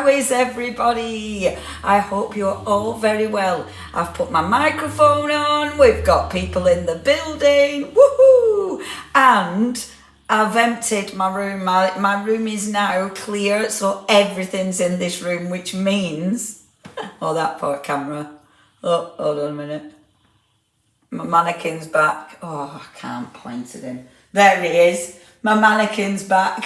How is everybody? I hope you're all very well. I've put my microphone on, we've got people in the building, woohoo! And I've emptied my room. My room is now clear, so everything's in this room, which means... Oh, that poor camera. Oh, hold on a minute. My mannequin's back. Oh, I can't point it in. There he is. My mannequin's back.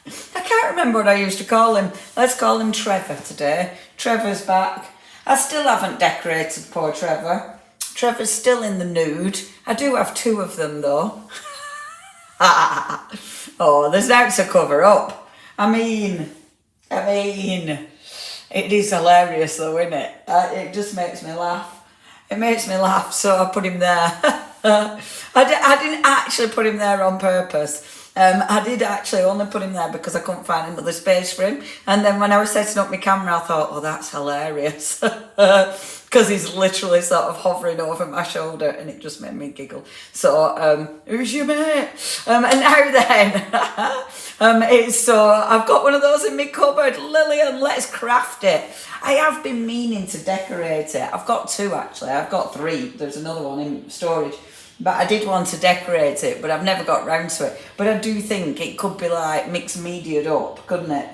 I can't remember what I used to call him. Let's call him Trevor today. Trevor's back. I still haven't decorated poor Trevor. Trevor's still in the nude. I do have two of them though. Oh, there's now to cover up. I mean, it is hilarious though, isn't it? It just makes me laugh. It makes me laugh, so I put him there. I didn't actually put him there on purpose. I did actually only put him there because I couldn't find another space for him. And then when I was setting up my camera, I thought, oh, that's hilarious. Because he's literally sort of hovering over my shoulder and it just made me giggle. So, who's your mate? And now then, I've got one of those in my cupboard. Lillian, let's craft it. I have been meaning to decorate it. I've got two actually. I've got three. There's another one in storage. But I did want to decorate it, but I've never got round to it. But I do think it could be like mixed media'd up, couldn't it?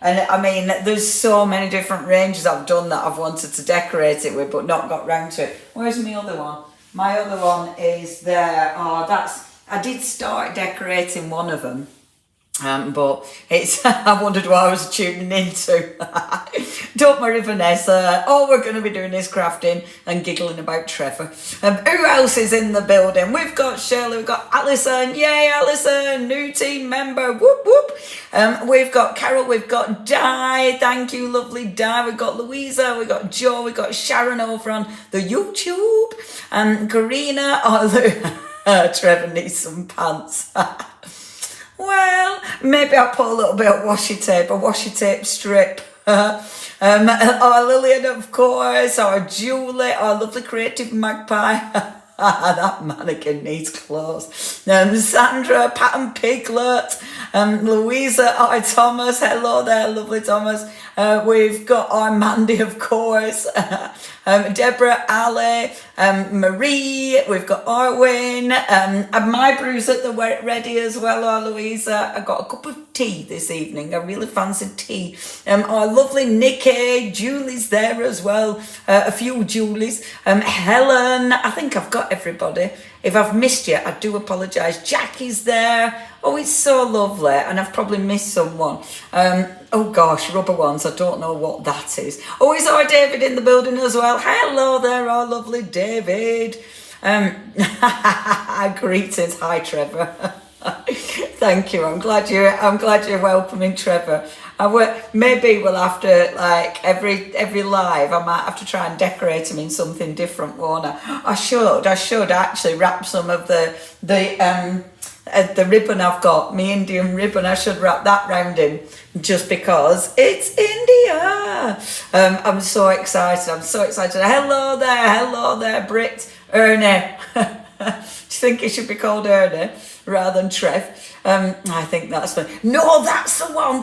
And I mean, there's so many different ranges I've done that I've wanted to decorate it with, but not got round to it. Where's my other one? My other one is there. Oh, I did start decorating one of them. But it's, I wondered what I was tuning into. Don't worry, Vanessa. All we're going to be doing is crafting and giggling about Trevor. Who else is in the building? We've got Shirley, we've got Alison. Yay, Alison, new team member. Whoop, whoop. We've got Carol, we've got Di. Thank you, lovely Di. We've got Louisa, we've got Joe, we've got Sharon over on the YouTube. And Karina. Oh, Trevor needs some pants. Well, maybe I'll put a little bit of washi tape strip. Our Lillian, of course, our Julie, our lovely creative magpie. That mannequin needs clothes. Sandra, Pat and Piglet, Louisa, our Thomas. Hello there, lovely Thomas. We've got our Mandy, of course. Deborah, Ali, Marie. We've got Arwin. And my brew's at the ready as well, our Louisa. I got a cup of tea this evening. I really fancied tea. Our lovely Nikki. Julie's there as well. A few Julies. Helen. I think I've got everybody. If I've missed you, I do apologise. Jackie's there. Oh, it's so lovely. And I've probably missed someone. Oh gosh, rubber ones. I don't know what that is. Oh, is our David in the building as well? Hello there, our lovely David. Greetings. Hi, Trevor. Thank you. I'm glad you're welcoming Trevor. Maybe we'll have to, like, every live, I might have to try and decorate him in something different, won't I? I should actually wrap some of the ribbon I've got, my Indian ribbon. I should wrap that round him just because it's India. I'm so excited. Hello there, Brit. Ernie. Do you think it should be called Ernie rather than Trev? I think that's the... No, that's the one,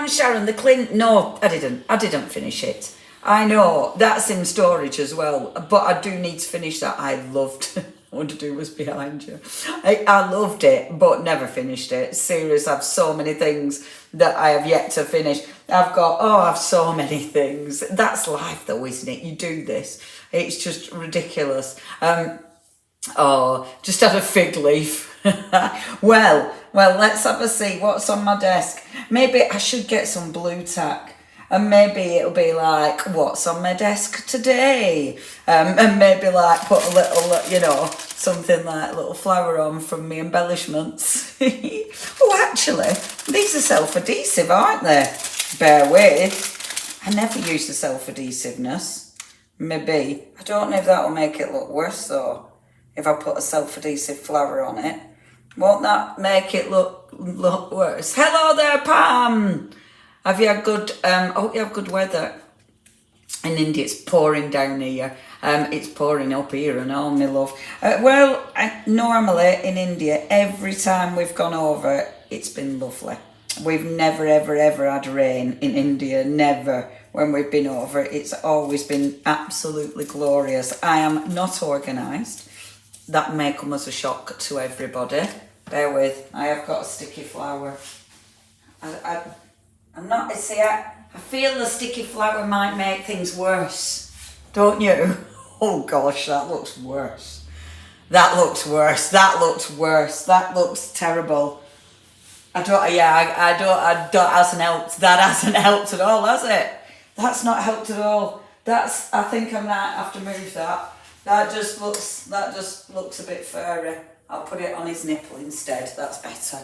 Sharon, the Clint. No, I didn't finish it. I know, that's in storage as well, but I do need to finish that. I loved I want to do was behind you. I loved it, but never finished it. Serious, I have so many things that I have yet to finish. I have so many things. That's life though, isn't it? You do this. It's just ridiculous. Just had a fig leaf. Well, let's have a see what's on my desk. Maybe I should get some blue tack. And maybe it'll be like, what's on my desk today? And maybe like put a little, something like a little flower on from me embellishments. Oh, actually, these are self-adhesive, aren't they? Bear with. I never use the self-adhesiveness. Maybe. I don't know if that will make it look worse though. If I put a self-adhesive flower on it. Won't that make it look worse? Hello there, Pam. Have you had good, I hope you have good weather. In India, it's pouring down here. It's pouring up here and all, my love. Normally in India, every time we've gone over, it's been lovely. we've never, ever, ever had rain in India. Never. When we've been over, it's always been absolutely glorious. I am not organised. That may come as a shock to everybody. Bear with. I have got a sticky flower. I'm not. See, I feel the sticky flower might make things worse. Don't you? Oh gosh, that looks worse. That looks worse. That looks worse. That looks terrible. I don't. Hasn't helped. That hasn't helped at all, has it? That's not helped at all. I think I might have to move that. That just looks a bit furry. I'll put it on his nipple instead. That's better.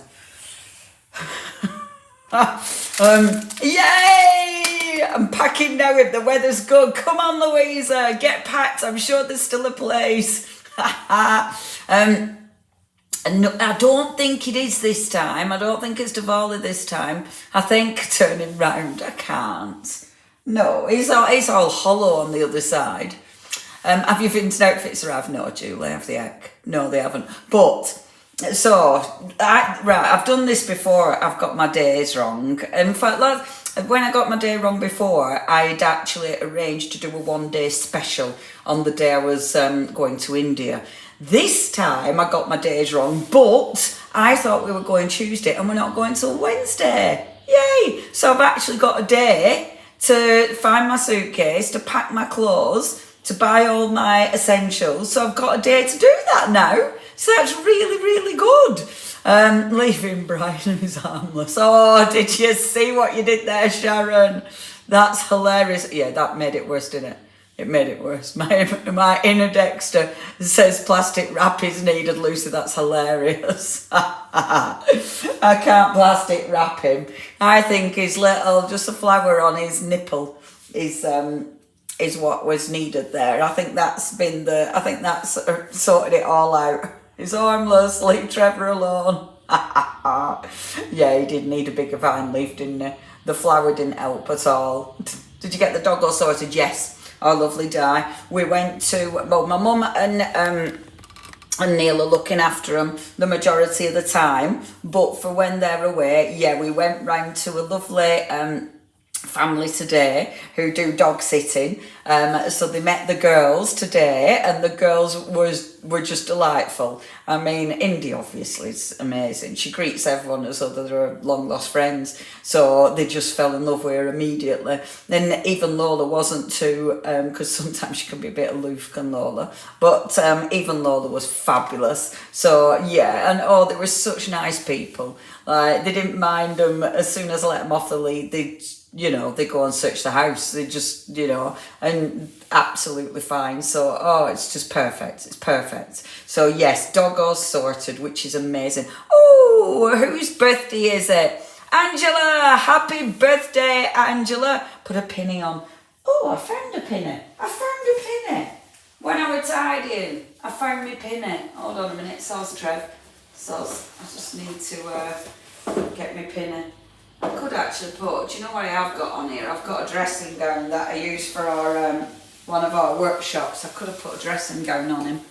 Yay! I'm packing now if the weather's good. Come on, Louisa, get packed. I'm sure there's still a place. No, I don't think it is this time. I don't think it's Diwali this time. I think turning round, I can't. No, it's all hollow on the other side. Have you fitted outfits or have? No, Julie, have the egg? No, they haven't. But, so, I've done this before. I've got my days wrong. In fact, when I got my day wrong before, I'd actually arranged to do a one-day special on the day I was going to India. This time I got my days wrong, but I thought we were going Tuesday and we're not going till Wednesday. Yay! So I've actually got a day to find my suitcase, to pack my clothes, to buy all my essentials. So I've got a day to do that now. So that's really, really good. Leaving Brian who's harmless. Oh, did you see what you did there, Sharon? That's hilarious. Yeah, that made it worse, didn't it? It made it worse. My inner Dexter says plastic wrap is needed, Lucy. That's hilarious. I can't plastic wrap him. I think his little, just a flower on his nipple is what was needed there. I think that's sorted it all out. He's harmless, leave Trevor alone. Yeah, he did need a bigger vine leaf, didn't he? The flower didn't help at all. Did you get the dog all sorted? Yes. Oh, lovely Di. We went to, well, my mum and Neil are looking after them the majority of the time, but for when they're away, yeah, we went round to a lovely family today who do dog sitting. So they met the girls today, and the girls were just delightful. I mean, Indy obviously is amazing. She greets everyone as though they're long lost friends. So they just fell in love with her immediately. And even Lola wasn't too, because sometimes she can be a bit aloof, can Lola. But even Lola was fabulous. So yeah, and they were such nice people. They didn't mind them. As soon as I let them off the lead, they go and search the house. They just, and absolutely fine. So, it's just perfect. It's perfect. So, yes, dog all sorted, which is amazing. Oh, whose birthday is it? Angela! Happy birthday, Angela. Put a pinny on. Oh, I found a pinny. When I was tidying, I found my pinny. Hold on a minute. Soz, Trev. Soz. I just need to get my pinny. I could actually put, do you know what I have got on here? I've got a dressing gown that I use for our one of our workshops. I could have put a dressing gown on him.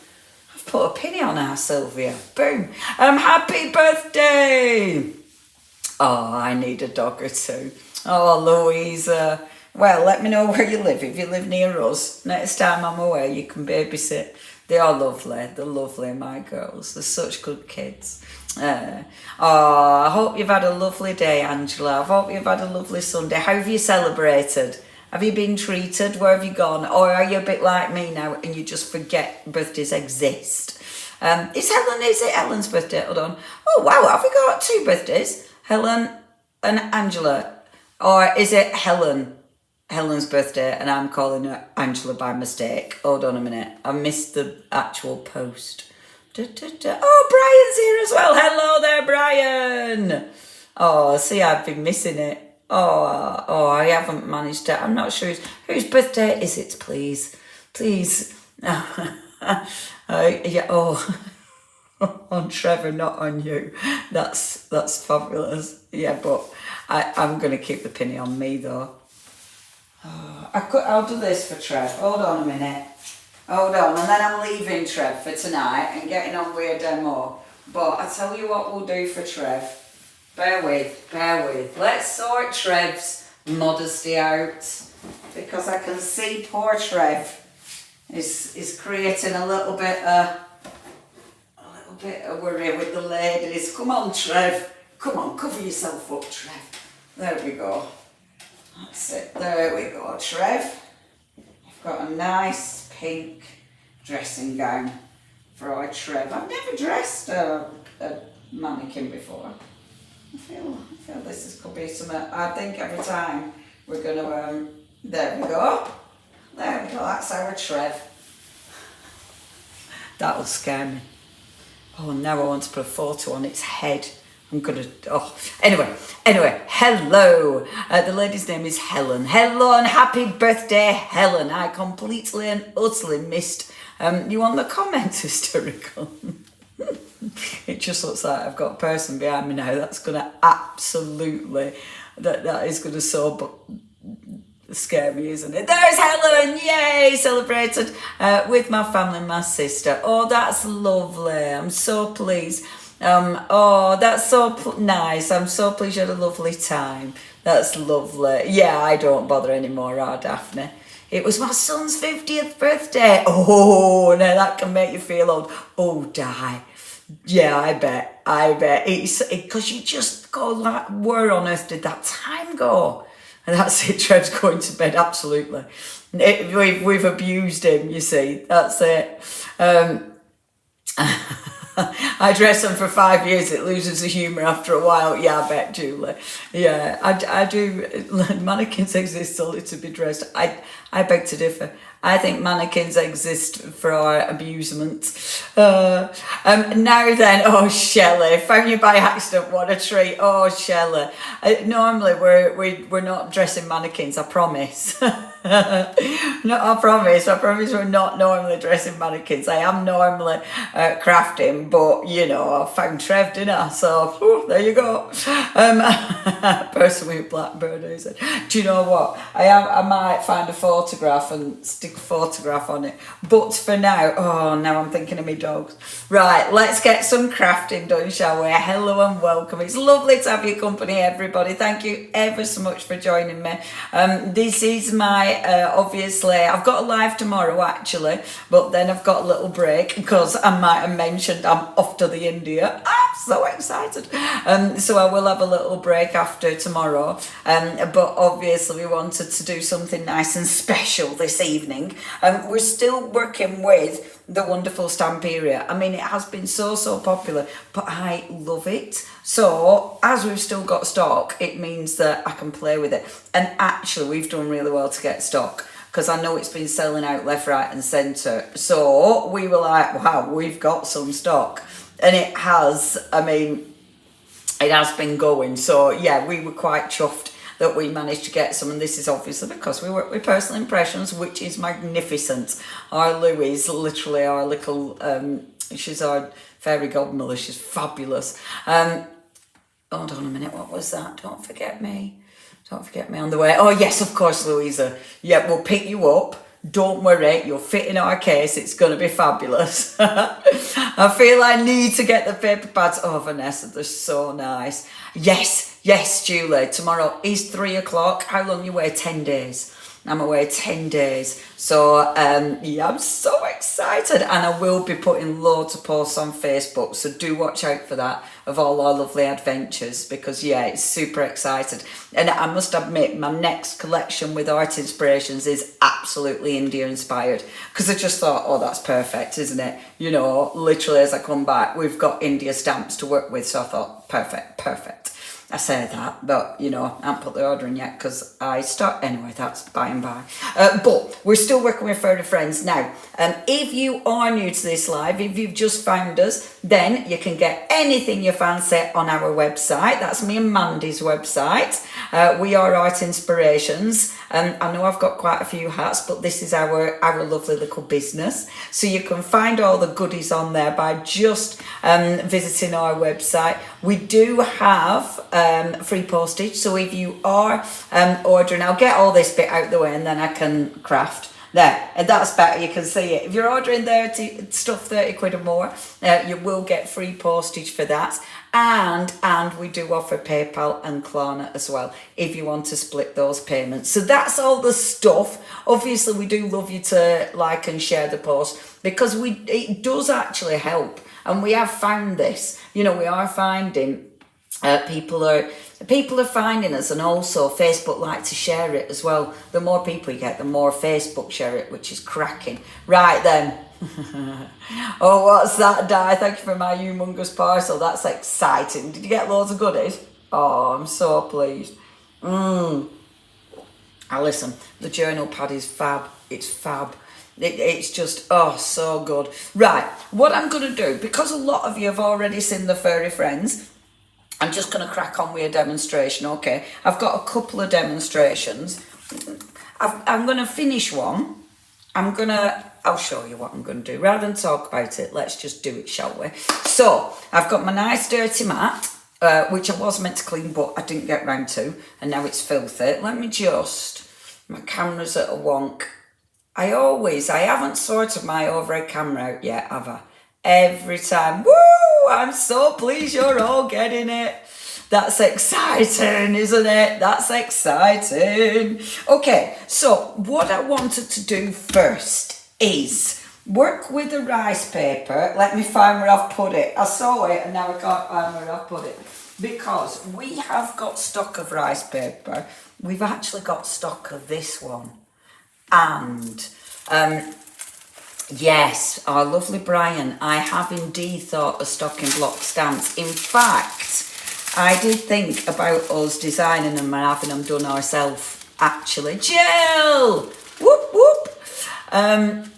I've put a pinny on our Sylvia. Boom. Happy birthday! Oh, I need a dog or two. Oh, Louisa. Well, let me know where you live. If you live near us, next time I'm away, you can babysit. They are lovely. They're lovely, my girls. They're such good kids. I hope you've had a lovely day, Angela. I hope you've had a lovely Sunday. How have you celebrated? Have you been treated? Where have you gone? Or are you a bit like me now and you just forget birthdays exist? Is it Helen's birthday? Hold on. Oh, wow. Have we got two birthdays? Helen and Angela. Or is it Helen's birthday and I'm calling her Angela by mistake? Hold on a minute. I missed the actual post. Oh, Brian's here as well. Hello there, Brian. Oh, see, I've been missing it. Oh, I haven't managed to. I'm not sure whose birthday is it, please. Yeah, on Trevor, not on you. That's fabulous. Yeah, but I'm going to keep the penny on me, though. I'll do this for Trev. Hold on a minute. Hold on, and then I'm leaving Trev for tonight and getting on with a demo. But I tell you what we'll do for Trev. Bear with, bear with. Let's sort Trev's modesty out, because I can see poor Trev is creating a little bit of worry with the ladies. Come on, Trev. Come on, cover yourself up, Trev. There we go. That's it. There we go, Trev. You've got a nice pink dressing gown for our Trev. I've never dressed a mannequin before. I feel could be something. I think every time we're going to, there we go. There we go, that's our Trev. That'll scare me. Oh, now I want to put a photo on its head. I'm gonna, anyway, hello. The lady's name is Helen. Hello and happy birthday, Helen. I completely and utterly missed you on the comments, hysterical. It just looks like I've got a person behind me now that's gonna absolutely, that is gonna scare me, isn't it? There's Helen, yay, celebrated with my family and my sister. Oh, that's lovely. I'm so pleased. Oh, that's so nice. I'm so pleased you had a lovely time. That's lovely. Yeah, I don't bother anymore, Daphne. It was my son's 50th birthday. Oh, now that can make you feel old. Oh, die. Yeah, I bet. It's because you just go like, where on earth did that time go? And that's it, Trev's going to bed, absolutely. We've abused him, you see, that's it. I dress him for 5 years, it loses the humour after a while. Yeah, I bet, Julie. Yeah, I do. Mannequins exist solely to be dressed. I beg to differ. I think mannequins exist for our amusement. Now then, oh, Shelley, found you by accident, what a treat. Oh, Shelley. Normally we're not dressing mannequins, I promise. No, I promise we're not normally dressing mannequins. I am normally crafting, but you know, I found Trev, didn't I? So there you go. Person with Blackbird, who said, do you know what? I might find a photograph and stick a photograph on it. But for now, now I'm thinking of me dogs. Right, let's get some crafting done, shall we? Hello and welcome. It's lovely to have your company, everybody. Thank you ever so much for joining me. This is my obviously, I've got a live tomorrow actually, but then I've got a little break because I might have mentioned I'm off to the India. I'm so excited. So I will have a little break after tomorrow. But obviously we wanted to do something nice and special this evening. We're still working with the wonderful Stamperia. I mean, it has been so popular, but I love it. So as we've still got stock, it means that I can play with it. And actually, we've done really well to get stock because I know it's been selling out left, right and centre. So we were like, wow, we've got some stock. And it has, I mean, it has been going. So yeah, we were quite chuffed that we managed to get some, and this is obviously because we work with Personal Impressions, which is magnificent. Our Louise, literally our little, she's our fairy godmother, she's fabulous. Hold on a minute, what was that? Don't forget me on the way. Oh yes, of course, Louisa. Yeah, we'll pick you up. Don't worry, you'll fit in our case. It's going to be fabulous. I feel I need to get the paper pads. Oh, Vanessa, they're so nice. Yes, Julie. Tomorrow is 3 o'clock. How long you away? 10 days. I'm away 10 days. So, yeah, I'm so excited. And I will be putting loads of posts on Facebook. So do watch out for that, of all our lovely adventures. Because, yeah, it's super excited. And I must admit, my next collection with art inspirations is absolutely India inspired. Because I just thought, oh, that's perfect, isn't it? You know, literally as I come back, we've got India stamps to work with. So I thought, perfect. I say that, but you know, I haven't put the order in yet because I start anyway. That's by and by. But we're still working with further friends now. If you are new to this live, if you've just found us, then you can get anything you fancy on our website. That's me and Mandy's website. We are Art Inspirations. I know I've got quite a few hats, but this is our lovely little business. So you can find all the goodies on there by just visiting our website. We do have free postage, so if you are ordering, I'll get all this bit out the way and then I can craft. There, and that's better, you can see it. If you're ordering 30 quid or more, you will get free postage for that. And we do offer PayPal and Klarna as well, if you want to split those payments. So that's all the stuff. Obviously, we do love you to like and share the post, because it does actually help. And we have found this, we are finding people are finding us, and also Facebook like to share it as well. The more people you get, the more Facebook share it, which is cracking. Right then. Oh, what's that, Di? Thank you for my humongous parcel. That's exciting. Did you get loads of goodies? Oh, I'm so pleased. Now listen, the journal pad is fab. It's fab. It's just, so good. Right, what I'm going to do, because a lot of you have already seen the Furry Friends, I'm just going to crack on with a demonstration, okay? I've got a couple of demonstrations. I'm going to finish one. I'll show you what I'm going to do. Rather than talk about it, let's just do it, shall we? So, I've got my nice dirty mat, which I was meant to clean, but I didn't get round to, and now it's filthy. Let me my camera's at a wonk. I haven't sorted my overhead camera out yet, have I? Every time, woo! I'm so pleased you're all getting it. That's exciting, isn't it? That's exciting. Okay, so what I wanted to do first is work with the rice paper. Let me find where I've put it. I saw it and now I can't find where I've put it. Because we have got stock of rice paper. We've actually got stock of this one. And yes, our lovely Brian, I have indeed thought of stocking block stamps. In fact, I did think about us designing them and having them done ourselves, actually. Jill! Whoop, whoop!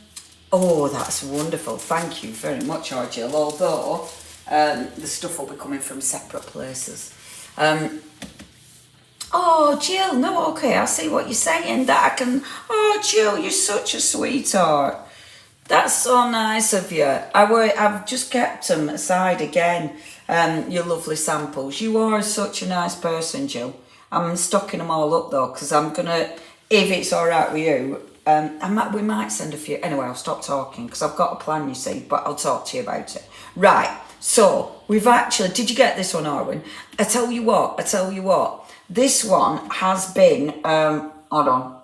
Oh, that's wonderful. Thank you very much, our Jill. Although, the stuff will be coming from separate places. Oh, Jill, no, okay, I see what you're saying. Oh, Jill, you're such a sweetheart. That's so nice of you. I've just kept them aside again, your lovely samples. You are such a nice person, Jill. I'm stocking them all up though, because I'm going to, if it's all right with you, we might send a few. Anyway, I'll stop talking because I've got a plan, you see, but I'll talk to you about it. Right, so we've actually, did you get this one, Arwen? I tell you what, this one has been, hold on.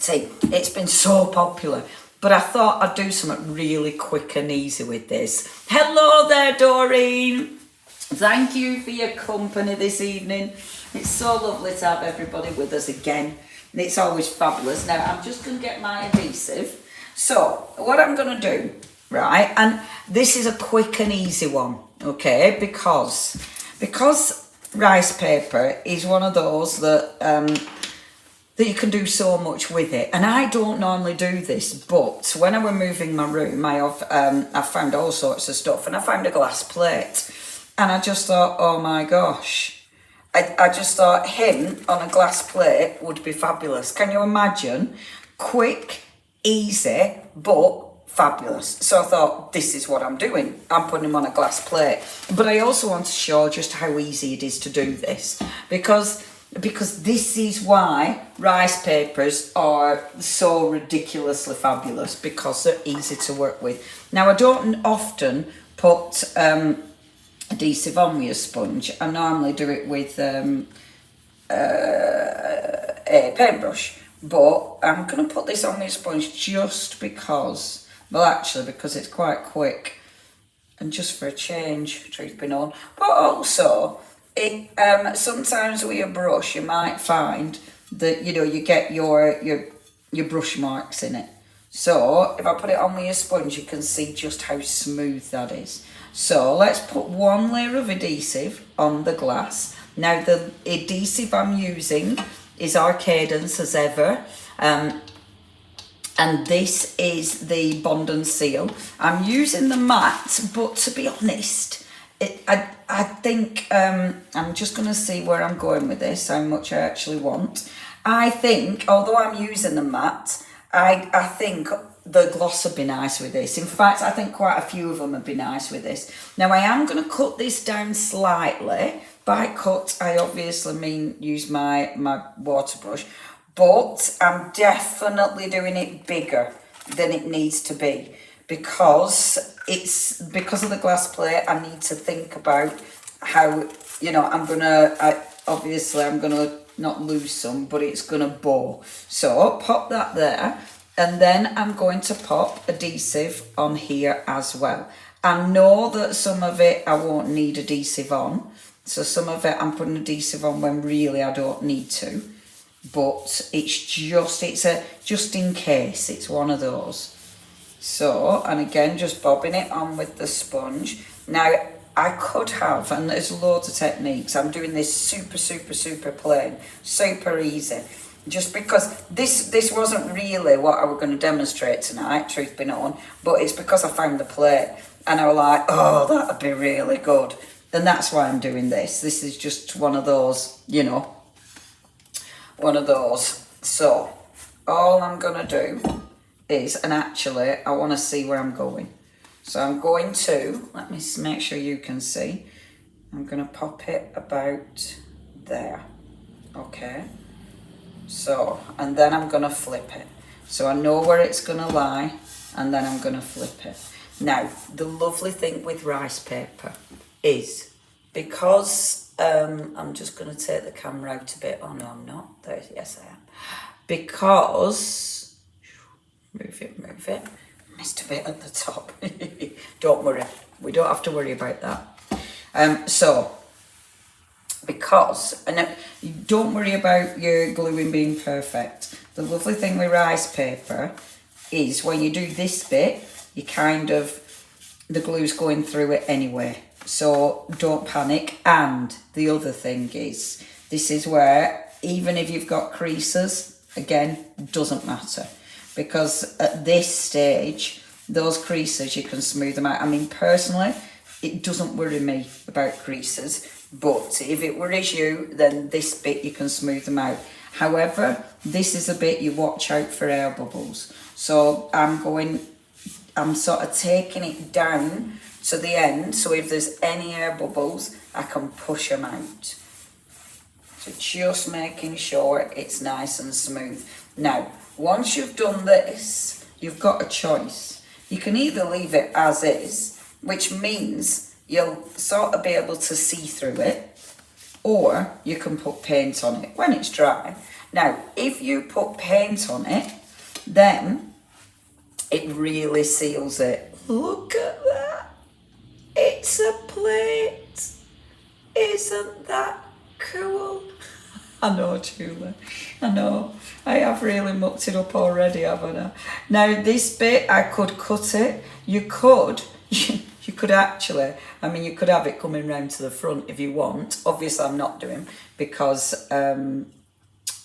See, it's been so popular, but I thought I'd do something really quick and easy with this. Hello there, Doreen. Thank you for your company this evening. It's so lovely to have everybody with us again. It's always fabulous. Now, I'm just going to get my adhesive. So, what I'm going to do, right, and this is a quick and easy one, okay, because rice paper is one of those that that you can do so much with it. And I don't normally do this, but when I was moving my room, I found all sorts of stuff, and I found a glass plate, and I just thought, oh my gosh, I just thought him on a glass plate would be fabulous. Can you imagine? Quick, easy, but fabulous. So I thought, this is what I'm doing. I'm putting him on a glass plate. But I also want to show just how easy it is to do this, because this is why rice papers are so ridiculously fabulous, because they're easy to work with. Now, I don't often put adhesive on with a sponge. I normally do it with a paintbrush, but I'm going to put this on with a sponge just because, well, actually, because it's quite quick and just for a change, truth be known. But also, it sometimes with your brush, you might find that, you get your brush marks in it. So if I put it on with a sponge, you can see just how smooth that is. So let's put one layer of adhesive on the glass. Now the adhesive I'm using is Arcadence as ever. And this is the Bond and Seal. I'm using the matte, but to be honest, I think, I'm just going to see where I'm going with this, how much I actually want. I think, although I'm using the matte, I think the gloss would be nice with this. In fact, I think quite a few of them would be nice with this. Now, I am going to cut this down slightly. By cut, I obviously mean use my water brush. but I'm definitely doing it bigger than it needs to be because it's because of the glass plate. I need to think about how, you know, obviously I'm gonna not lose some, but it's gonna bow. So pop that there, and then I'm going to pop adhesive on here as well. I know that some of it I won't need adhesive on, so some of it I'm putting adhesive on when really I don't need to, but it's a just in case, it's one of those. So, and again, just bobbing it on with the sponge. Now, I could have, and there's loads of techniques, I'm doing this super plain, super easy. Just because this wasn't really what I was going to demonstrate tonight, truth be known, but it's because I found the plate and I was like, oh, that'd be really good. And that's why I'm doing this. This is just one of those, you know, one of those. So all I'm going to do is, and actually I want to see where I'm going. So I'm going to, let me make sure you can see. I'm going to pop it about there. Okay. So, and then I'm going to flip it. So I know where it's going to lie, and then I'm going to flip it. Now, the lovely thing with rice paper is, because I'm just going to take the camera out a bit. Oh, no, I'm not. There, yes, I am. Because, move it. Missed a bit at the top. Don't worry. We don't have to worry about that. Because, and you don't worry about your gluing being perfect. The lovely thing with rice paper is when you do this bit, you kind of, the glue's going through it anyway. So don't panic. And the other thing is, this is where, even if you've got creases, again, doesn't matter. Because at this stage, those creases, you can smooth them out. I mean, personally, it doesn't worry me about creases. But if it worries you, then this bit you can smooth them out. However, this is a bit you watch out for air bubbles. So I'm sort of taking it down to the end. So if there's any air bubbles, I can push them out. So just making sure it's nice and smooth. Now, once you've done this, you've got a choice. You can either leave it as is, which means you'll sort of be able to see through it, or you can put paint on it when it's dry. Now, if you put paint on it, then it really seals it. Look at that. It's a plate. Isn't that cool? I know, Julie. I know. I have really mucked it up already, haven't I? Now, this bit, I could cut it. You could actually, I mean, you could have it coming round to the front if you want. Obviously, I'm not doing because I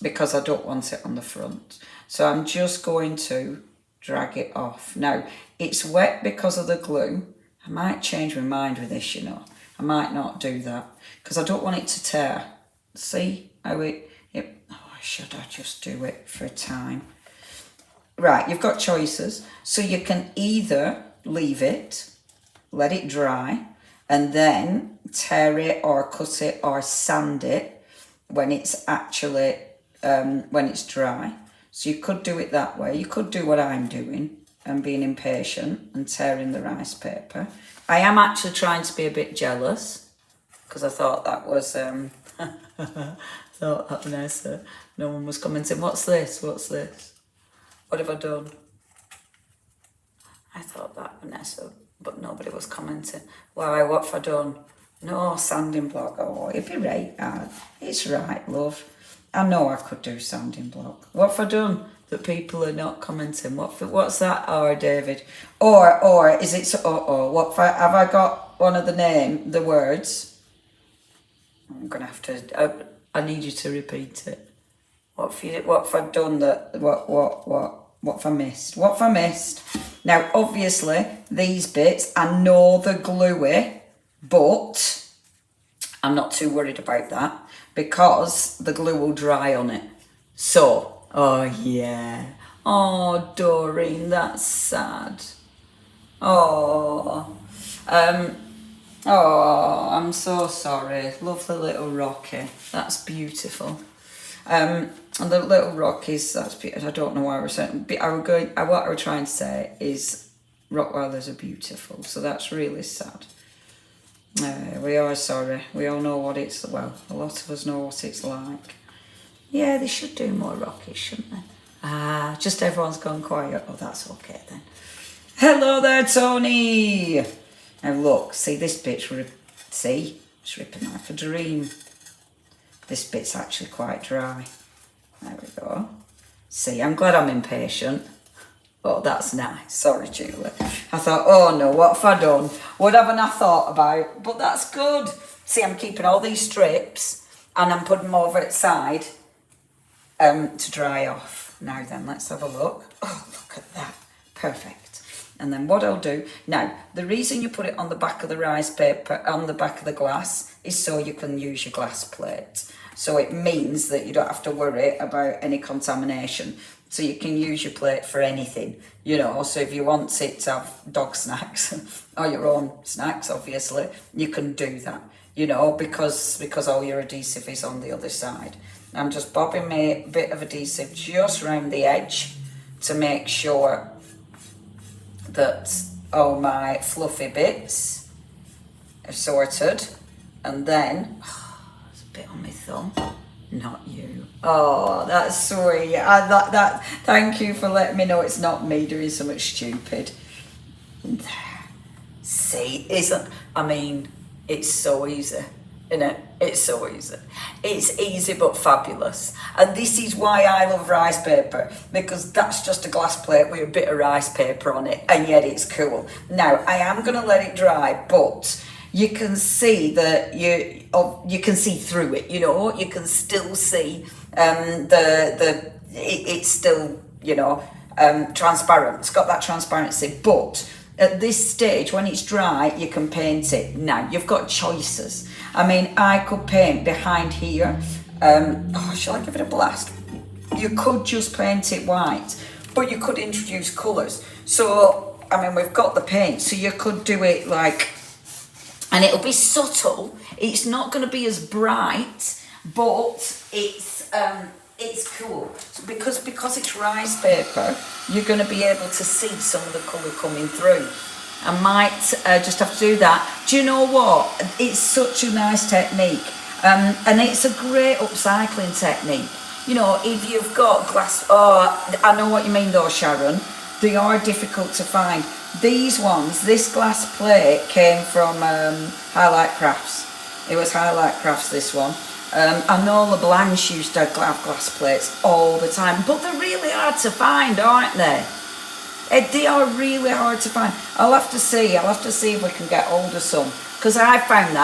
don't want it on the front. So I'm just going to drag it off. Now, it's wet because of the glue. I might change my mind with this, you know. I might not do that because I don't want it to tear. See how should I just do it for a time? Right, you've got choices. So you can either leave it, let it dry, and then tear it or cut it or sand it when it's actually, when it's dry. So you could do it that way. You could do what I'm doing and being impatient and tearing the rice paper. I am actually trying to be a bit jealous because I thought that was, thought that nice. No one was commenting, what's this? What's this? What have I done? I thought that Vanessa, but nobody was commenting. Why, what have I done? No, sanding block. Oh, it'd be right, it's right, love. I know I could do sanding block. What have I done that people are not commenting? What's that? Or David? Or is it so? What have I got? One of the words. I'm gonna have to. I need you to repeat it. What have I done that? What have I missed? What have I missed? Now, obviously, these bits, I know they're gluey, but I'm not too worried about that because the glue will dry on it. So, oh yeah. Oh, Doreen, that's sad. Oh, I'm so sorry. Lovely little Rocky. That's beautiful. And the little rockies, that's beautiful. I don't know why we're saying, but what I was trying to say is Rottweilers are beautiful, so that's really sad. We are sorry. We all know what it's, well, a lot of us know what it's like. Yeah, they should do more rockies, shouldn't they? Just everyone's gone quiet. Oh, that's okay then. Hello there, Tony. Now look, see this bit's it's ripping like a dream. This bit's actually quite dry. There we go. See, I'm glad I'm impatient. Oh, that's nice. Sorry, Julie. I thought, oh no, what have I done? What haven't I thought about? But that's good. See, I'm keeping all these strips and I'm putting them over its side to dry off. Now then, let's have a look. Oh, look at that. Perfect. And then what I'll do, now, the reason you put it on the back of the rice paper, on the back of the glass, is so you can use your glass plate. So it means that you don't have to worry about any contamination. So you can use your plate for anything, you know. So if you want it to have dog snacks or your own snacks, obviously, you can do that, you know, because all your adhesive is on the other side. I'm just bobbing me a bit of adhesive just around the edge to make sure that all my fluffy bits are sorted. And then, there's a bit on my thumb. Not you. Oh, that's sweet. Thank you for letting me know it's not me doing something stupid. There. See, it's so easy, isn't it? It's so easy. It's easy but fabulous. And this is why I love rice paper, because that's just a glass plate with a bit of rice paper on it, and yet it's cool. Now, I am going to let it dry, but you can see that you can see through it, you know. You can still see it's still, you know, transparent. It's got that transparency, but at this stage, when it's dry, you can paint it. Now, you've got choices. I mean, I could paint behind here. Shall I give it a blast? You could just paint it white, but you could introduce colours. So, I mean, we've got the paint, so you could do it like, and it'll be subtle. It's not going to be as bright, but it's cool. So because it's rice paper, you're going to be able to see some of the colour coming through. I might just have to do that. Do you know what? It's such a nice technique. And it's a great upcycling technique. You know, if you've got glass... Oh, I know what you mean though, Sharon. They are difficult to find. These ones, this glass plate came from Highlight Crafts. It was Highlight Crafts, this one. I know LeBlanc used to have glass plates all the time, but they're really hard to find, aren't they? They are really hard to find. I'll have to see if we can get hold of some. Because I found,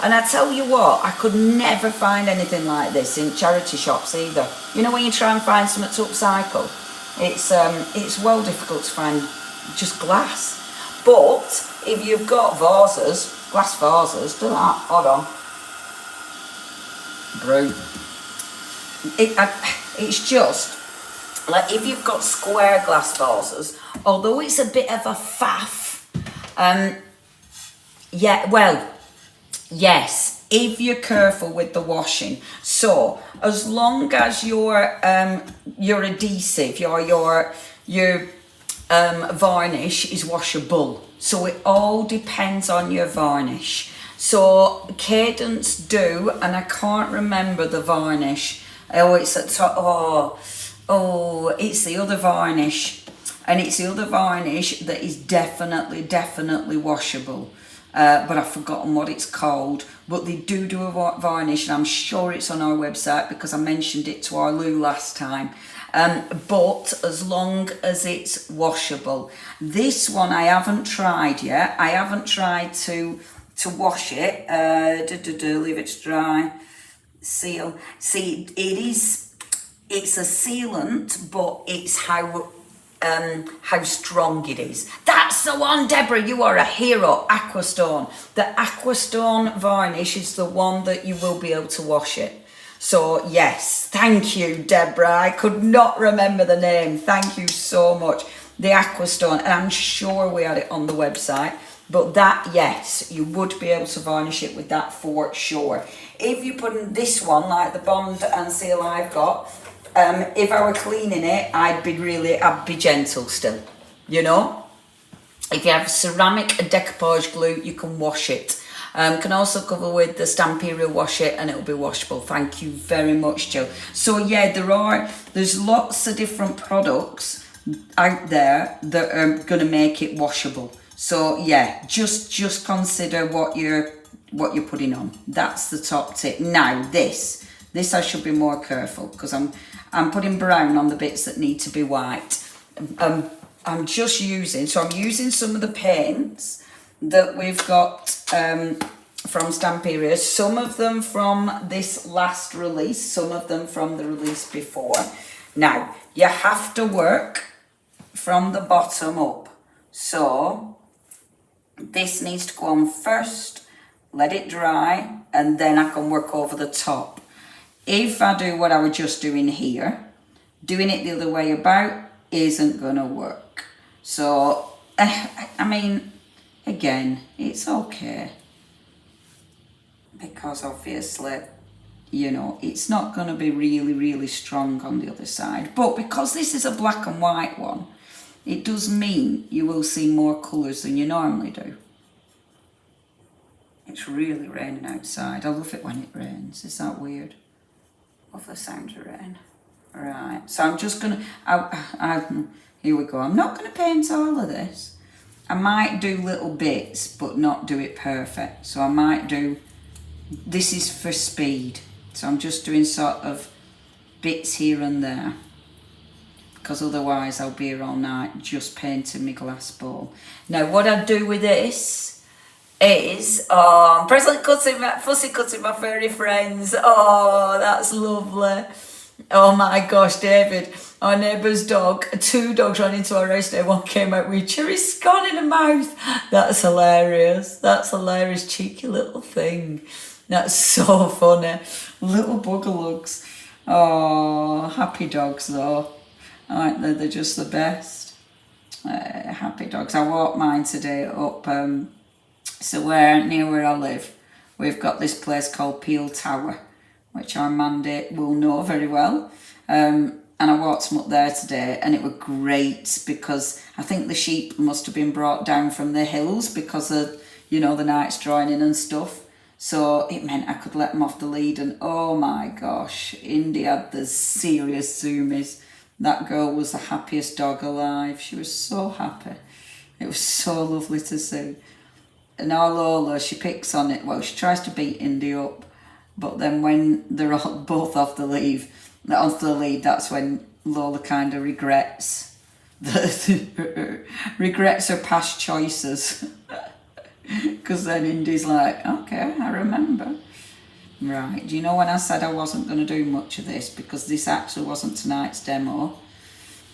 and I tell you what, I could never find anything like this in charity shops either. You know, when you try and find something to upcycle, it's well difficult to find just glass. But if you've got vases, glass vases, do that. Hold on. Brew. It's just like if you've got square glass vases, although it's a bit of a faff. Yes, if you're careful with the washing. So as long as your adhesive, your varnish is washable. So it all depends on your varnish. So Cadence do, and I can't remember the varnish. Oh, it's at top. It's the other varnish, and it's the other varnish that is definitely washable. But I've forgotten what it's called. But they do a varnish, and I'm sure it's on our website because I mentioned it to our Lou last time. But as long as it's washable. This one I haven't tried yet. I haven't tried to wash it. Leave it to dry. Seal. See, it's a sealant, but it's how strong it is. That's the one, Deborah. You are a hero. Aquastone. The Aquastone varnish is the one that you will be able to wash it. So yes, thank you, Deborah. I could not remember the name. Thank you so much. The Aquastone, and I'm sure we had it on the website. But that, yes, you would be able to varnish it with that for sure. If you put in this one, like the Bond and Seal I've got, if I were cleaning it, I'd be gentle still, you know? If you have ceramic decoupage glue, you can wash it. Can also cover with the Stamperia Wash It and it'll be washable. Thank you very much, Jill. So yeah, there's lots of different products out there that are going to make it washable. So yeah, just consider what you're putting on. That's the top tip. Now this I should be more careful because I'm putting brown on the bits that need to be white. I'm using some of the paints that we've got from Stamperia, some of them from this last release, some of them from the release before. Now, you have to work from the bottom up. So, this needs to go on first, let it dry, and then I can work over the top. If I do what I was just doing here, doing it the other way about isn't gonna work. So, I mean, again, it's okay. Because obviously, you know, it's not going to be really, really strong on the other side. But because this is a black and white one, it does mean you will see more colours than you normally do. It's really raining outside. I love it when it rains. Is that weird? Love the sound of rain. Right, so I'm just going to... Here we go. I'm not going to paint all of this. I might do little bits, but not do it perfect. So I might do... This is for speed. So I'm just doing sort of bits here and there. Because otherwise I'll be here all night just painting my glass bowl. Now what I do with this is... fussy cutting my furry friends. Oh, that's lovely. Oh my gosh, David, our neighbour's dog, 2 dogs ran into our house today. One came out with cherry scone in her mouth. That's hilarious. That's hilarious, cheeky little thing. That's so funny. Little buggerlugs. Oh, happy dogs though. Aren't they? They're just the best. Happy dogs. I walked mine today up, near where I live, we've got this place called Peel Tower, which our Mandy will know very well. And I walked them up there today and it was great because I think the sheep must have been brought down from the hills because of, you know, the night's drawing in and stuff. So it meant I could let them off the lead and oh my gosh, Indy had the serious zoomies. That girl was the happiest dog alive. She was so happy. It was so lovely to see. And our Lola, she picks on it. Well, she tries to beat Indy up. But then when they're all, both off the lead, that's when Lola kind of regrets her past choices. Because then Indy's like, okay, I remember. Right, do you know when I said I wasn't going to do much of this because this actually wasn't tonight's demo?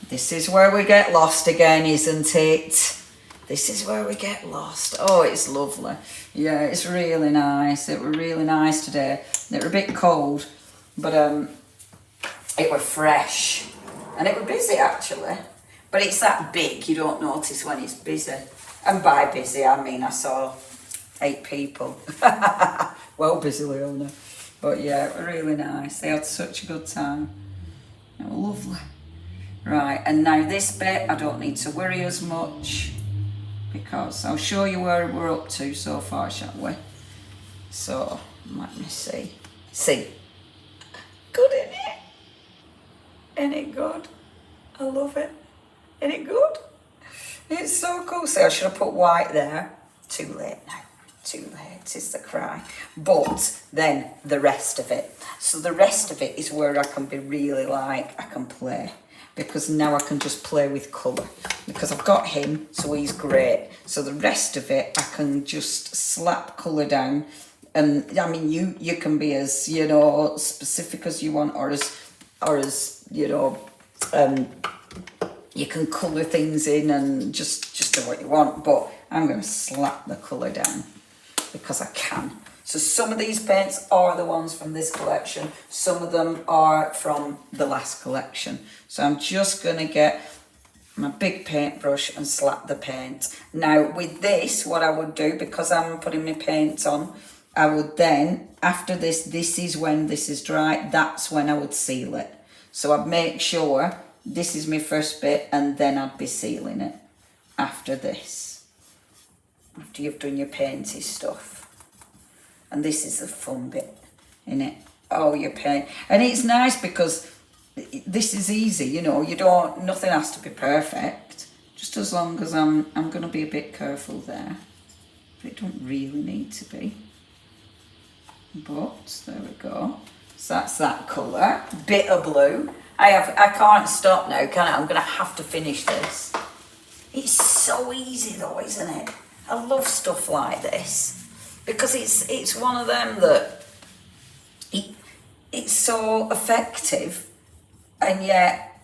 This is where we get lost again, isn't it? This is where we get lost. Oh, it's lovely. Yeah, it's really nice. It was really nice today. It was a bit cold, but it was fresh. And it was busy, actually. But it's that big, you don't notice when it's busy. And by busy, I mean I saw 8 people. Well busy, Leonie. But yeah, it was really nice. They had such a good time. It was lovely. Right, and now this bit, I don't need to worry as much because I'll show you where we're up to so far, shall we? So, let me see. See. Good, isn't it? Isn't it good? I love it. Isn't it good? It's so cool. See, I should have put white there. Too late now. Too late is the cry. But then the rest of it. So the rest of it is where I can be really like, I can play. Because now I can just play with colour. Because I've got him, so he's great. So the rest of it, I can just slap colour down. And I mean, you can be as, you know, specific as you want, or as you know, you can colour things in and just do what you want. But I'm going to slap the colour down because I can. So some of these paints are the ones from this collection. Some of them are from the last collection. So I'm just going to get my big paintbrush and slap the paint. Now with this, what I would do, because I'm putting my paint on, I would then, after this is when this is dry, that's when I would seal it. So I'd make sure this is my first bit, and then I'd be sealing it after this, after you've done your painty stuff. And this is the fun bit, innit? Oh, your paint. And it's nice because this is easy, you know, nothing has to be perfect, just as long as I'm going to be a bit careful there. But it don't really need to be. But there we go. So that's that colour. Bit of blue. I can't stop now, can I? I'm going to have to finish this. It's so easy though, isn't it? I love stuff like this because it's one of them that it's so effective, and yet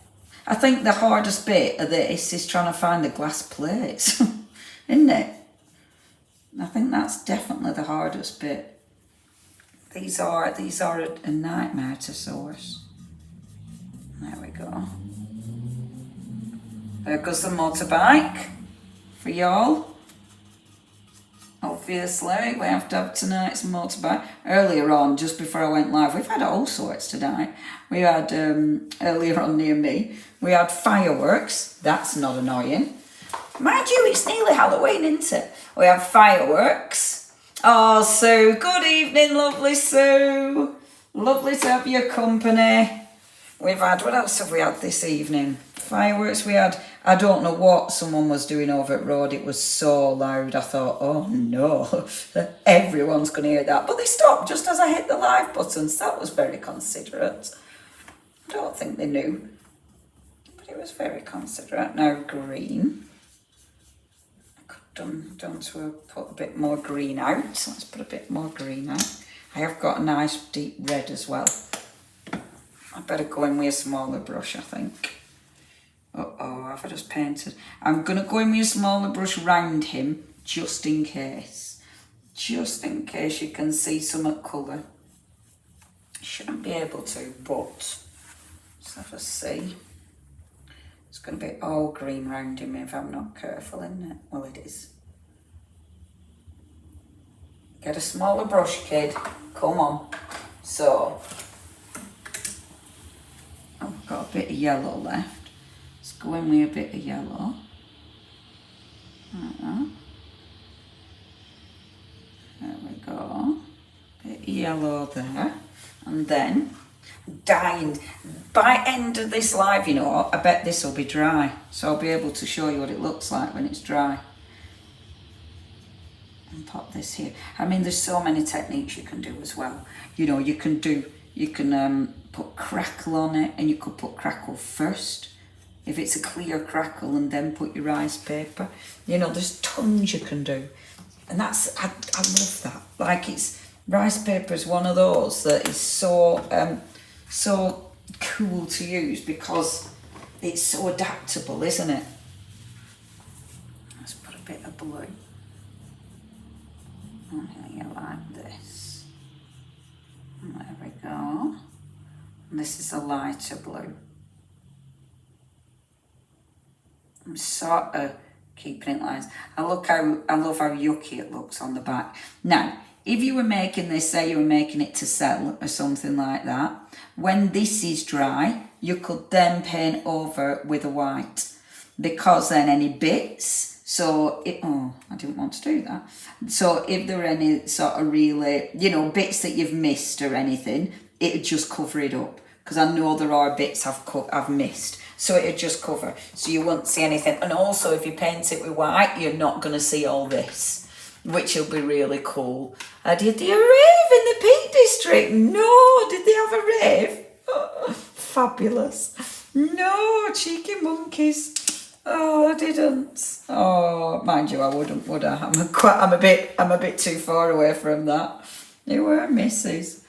I think the hardest bit of this is trying to find the glass plates, isn't it? I think that's definitely the hardest bit. These are a nightmare to source. There we go. There goes the motorbike for y'all. Obviously, we have to have tonight's motorbike. Earlier on, just before I went live, we've had all sorts tonight. We had, earlier on near me, we had fireworks. That's not annoying. Mind you, it's nearly Halloween, isn't it? We have fireworks. Oh, Sue, good evening, lovely Sue. Lovely to have your company. We've had, what else have we had this evening? Fireworks, we had, I don't know what someone was doing over at Road. It was so loud. I thought, oh no, everyone's going to hear that. But they stopped just as I hit the live buttons. That was very considerate. I don't think they knew, but it was very considerate. Now green. I could done to put a bit more green out. Let's put a bit more green out. I have got a nice deep red as well. I better go in with a smaller brush, I think. Uh-oh, have I just painted? I'm going to go in with a smaller brush round him, just in case. Just in case you can see some colour. Shouldn't be able to, but let's have a see. It's going to be all green round him if I'm not careful, isn't it? Well, it is. Get a smaller brush, kid. Come on. So, I've got a bit of yellow left. Let's go in with a bit of yellow. Like that. There we go. Bit of yellow there. And then, dyeing. By end of this live, you know, I bet this will be dry. So I'll be able to show you what it looks like when it's dry. And pop this here. I mean, there's so many techniques you can do as well. You know, you can put crackle on it, and you could put crackle first if it's a clear crackle, and then put your rice paper. You know, there's tons you can do, and that's I love that. Like, it's rice paper is one of those that is so so cool to use because it's so adaptable, isn't it? Let's put a bit of blue on here like this. And there we go. And this is a lighter blue. I'm sort of keeping it lines. I love how yucky it looks on the back. Now, if you were making this, say you were making it to sell or something like that, when this is dry, you could then paint over with a white, because then any bits, I didn't want to do that. So if there are any sort of really, you know, bits that you've missed or anything, it would just cover it up. Because I know there are bits I've missed. So it would just cover. So you won't see anything. And also, if you paint it with white, you're not going to see all this, which will be really cool. Did they have a rave in the Peak District? No, did they have a rave? Oh, fabulous. No, cheeky monkeys. Oh, I didn't. Oh, mind you, I wouldn't, would I? I'm a bit too far away from that. They were misses.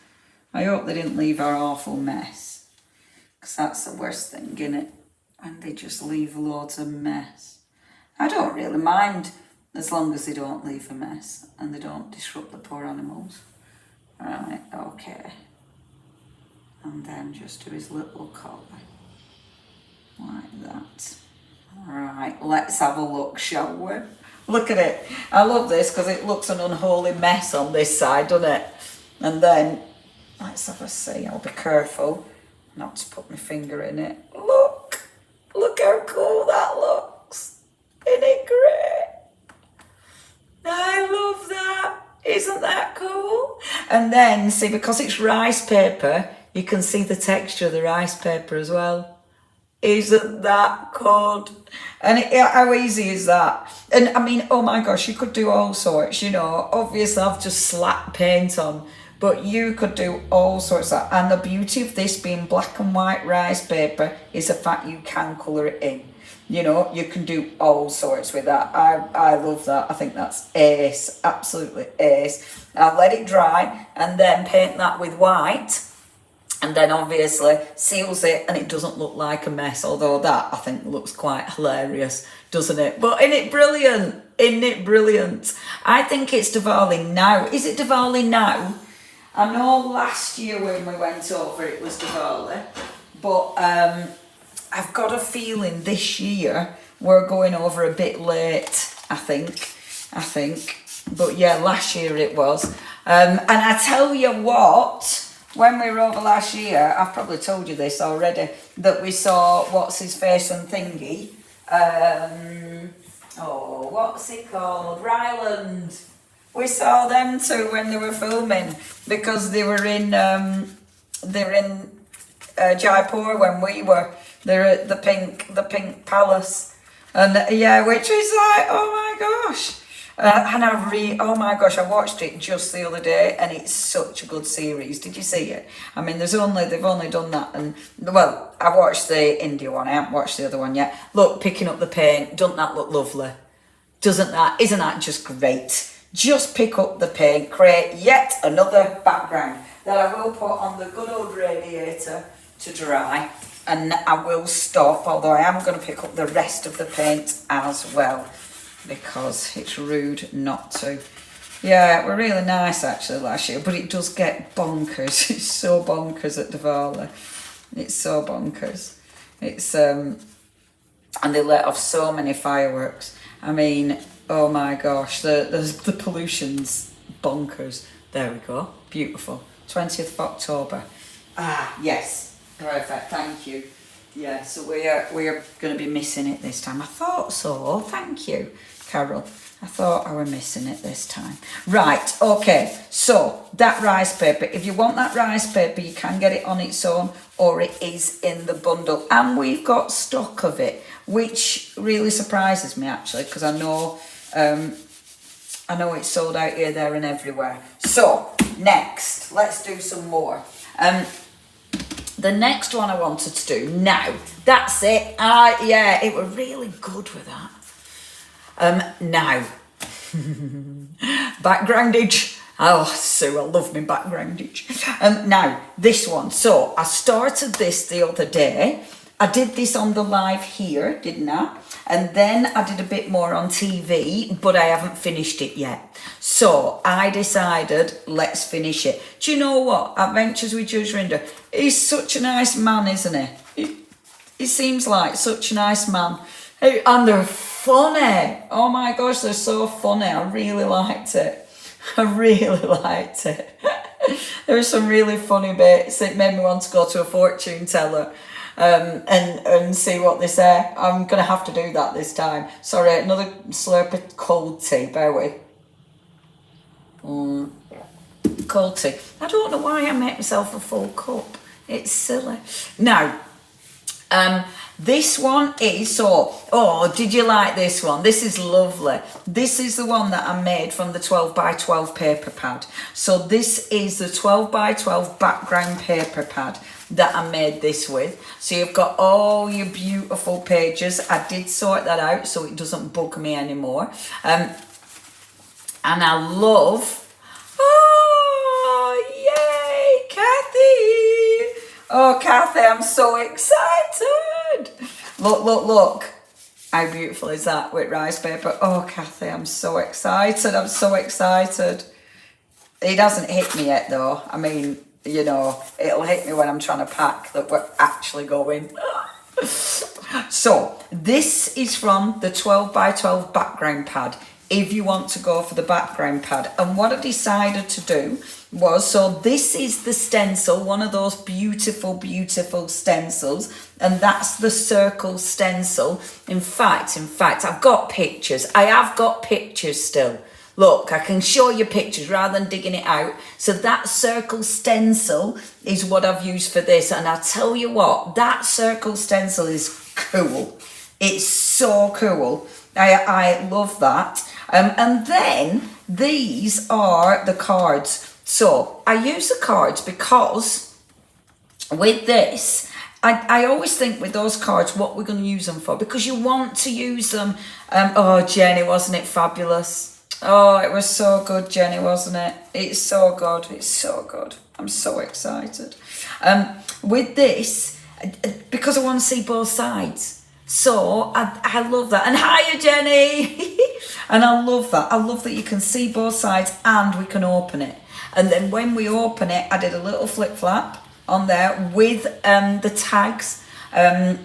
I hope they didn't leave our awful mess, because that's the worst thing, innit? When they just leave loads of mess. I don't really mind as long as they don't leave a mess and they don't disrupt the poor animals. Right, okay. And then just do his little collar like that. Right, let's have a look, shall we? Look at it. I love this because it looks an unholy mess on this side, doesn't it? And then, let's have a see. I'll be careful not to put my finger in it. Look how cool that looks. Isn't it great? I love that. Isn't that cool? And then, see, because it's rice paper, you can see the texture of the rice paper as well. Isn't that good? And how easy is that? And I mean, oh my gosh, you could do all sorts, you know. Obviously, I've just slapped paint on, but you could do all sorts of that. And the beauty of this being black and white rice paper is the fact you can colour it in. You know, you can do all sorts with that. I love that. I think that's ace, absolutely ace. I'll let it dry and then paint that with white. And then obviously seals it and it doesn't look like a mess, although that I think looks quite hilarious, doesn't it? But isn't it brilliant? Isn't it brilliant? I think it's Diwali now. Is it Diwali now? I know last year when we went over it was Diwali, but I've got a feeling this year we're going over a bit late, I think. But yeah, last year it was. And I tell you what, when we were over last year, I've probably told you this already, that we saw what's his face and thingy. What's it called? Ryland. We saw them too when they were filming because they were in Jaipur when we were. They're at the Pink Palace, and yeah, which is like, oh my gosh. And oh my gosh, I watched it just the other day, and it's such a good series. Did you see it? I mean, they've only done that, and well, I watched the India one. I haven't watched the other one yet. Look, picking up the paint, doesn't that look lovely? Isn't that just great? Just pick up the paint, create yet another background that I will put on the good old radiator to dry, and I will stop. Although I am going to pick up the rest of the paint as well, because it's rude not to. Yeah, it were really nice actually last year, but it does get bonkers. It's so bonkers at Diwali. It's so bonkers. It's and they let off so many fireworks. I mean, oh my gosh, the pollution's bonkers. There we go. Beautiful. 20th of October. Ah, yes. Perfect. Thank you. Yeah, so we are going to be missing it this time. I thought so. Thank you, Carol. I thought I were missing it this time. Right, okay. So, that rice paper. If you want that rice paper, you can get it on its own, or it is in the bundle. And we've got stock of it, which really surprises me, actually, because I know it's sold out here, there, and everywhere. So, next, let's do some more. The next one I wanted to do, now, that's it. Yeah, it were really good with that. Now, backgroundage. Oh, Sue, I love my backgroundage. Now, this one. So, I started this the other day. I did this on the live here, didn't I? And then I did a bit more on TV, but I haven't finished it yet. So I decided, let's finish it. Do you know what? Adventures with Judge Rinder. He's such a nice man, isn't he? He seems like such a nice man. And they're funny. Oh my gosh, they're so funny. I really liked it. There were some really funny bits. It made me want to go to a fortune teller. And see what they say. I'm going to have to do that this time. Sorry, another slurp of cold tea. Bear with. Cold tea. I don't know why I make myself a full cup. It's silly. Now, this one is did you like this one? This is lovely. This is the one that I made from the 12 by 12 paper pad. So this is the 12 by 12 background paper pad that I made this with. So you've got all your beautiful pages. I did sort that out so it doesn't bug me anymore. And I love, yay, Kathy. Oh, Kathy, I'm so excited. Look. How beautiful is that with rice paper? Oh, Kathy, I'm so excited. It hasn't hit me yet though. I mean, you know, it'll hit me when I'm trying to pack that we're actually going. So, this is from the 12 by 12 background pad. if you want to go for the background pad. And what I decided to do was, so this is the stencil, one of those beautiful, beautiful stencils, and that's the circle stencil. In fact, I've got pictures. I have got pictures still. Look, I can show you pictures rather than digging it out. So that circle stencil is what I've used for this. And I tell you what, that circle stencil is cool. It's so cool. I love that. And then these are the cards. So I use the cards because with this, I always think with those cards, what we're going to use them for, because you want to use them. Oh, Jenny, wasn't it fabulous? Oh, it was so good, Jenny, wasn't it? It's so good. It's so good. I'm so excited. With this, because I want to see both sides. So I love that. And hiya, Jenny. And I love that. I love that you can see both sides and we can open it. And then when we open it, I did a little flip flap on there with the tags where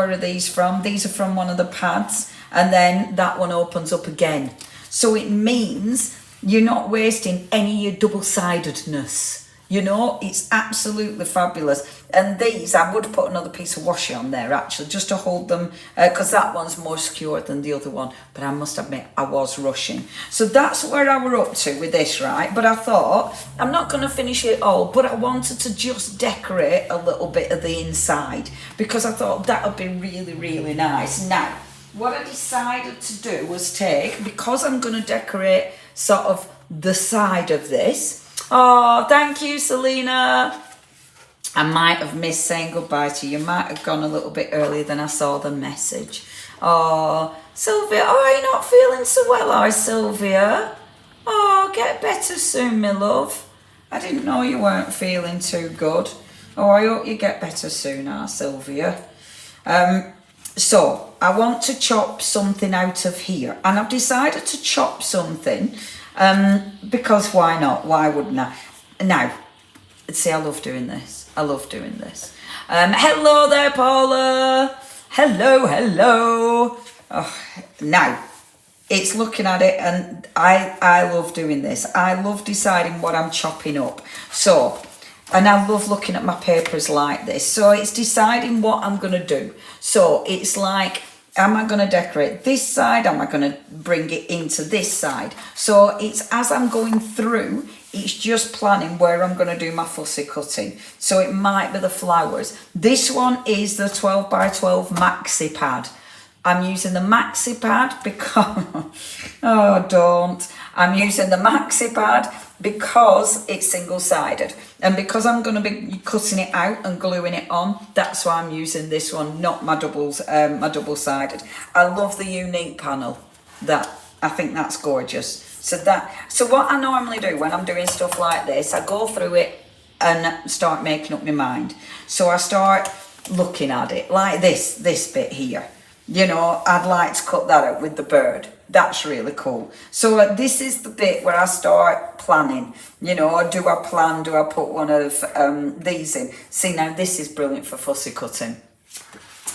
are these from? These are from one of the pads. And then that one opens up again. So it means you're not wasting any of your double-sidedness. You know, it's absolutely fabulous. And these, I would put another piece of washi on there actually, just to hold them, because that one's more secure than the other one. But I must admit, I was rushing. So that's where I were up to with this, right? But I thought, I'm not going to finish it all, but I wanted to just decorate a little bit of the inside, because I thought that would be really, really nice. Now, what I decided to do was take, because I'm going to decorate sort of the side of this. Oh, thank you, Selena. I might have missed saying goodbye to you. You might have gone a little bit earlier than I saw the message. Oh, Sylvia, oh, you're not feeling so well, are you, Sylvia? Oh, get better soon, my love. I didn't know you weren't feeling too good. Oh, I hope you get better soon, Sylvia. So, I want to chop something out of here. And I've decided to chop something because why not? Why wouldn't I? Now, see, I love doing this. I love doing this. Hello there, Paula. Hello, hello. Oh, now, it's looking at it and I love doing this. I love deciding what I'm chopping up. So, and I love looking at my papers like this. So it's deciding what I'm going to do. So it's like, am I going to decorate this side? Am I going to bring it into this side? So it's as I'm going through, it's just planning where I'm going to do my fussy cutting. So it might be the flowers. This one is the 12 by 12 maxi pad. I'm using the maxi pad because, oh, don't. I'm using the maxi pad because it's single-sided. And because I'm going to be cutting it out and gluing it on, that's why I'm using this one, not my double-sided. I love the unique panel. I think that's gorgeous. So what I normally do when I'm doing stuff like this, I go through it and start making up my mind. So I start looking at it like this bit here. You know, I'd like to cut that out with the bird. That's really cool. So this is the bit where I start planning. You know, do I plan? Do I put one of these in? See, now this is brilliant for fussy cutting.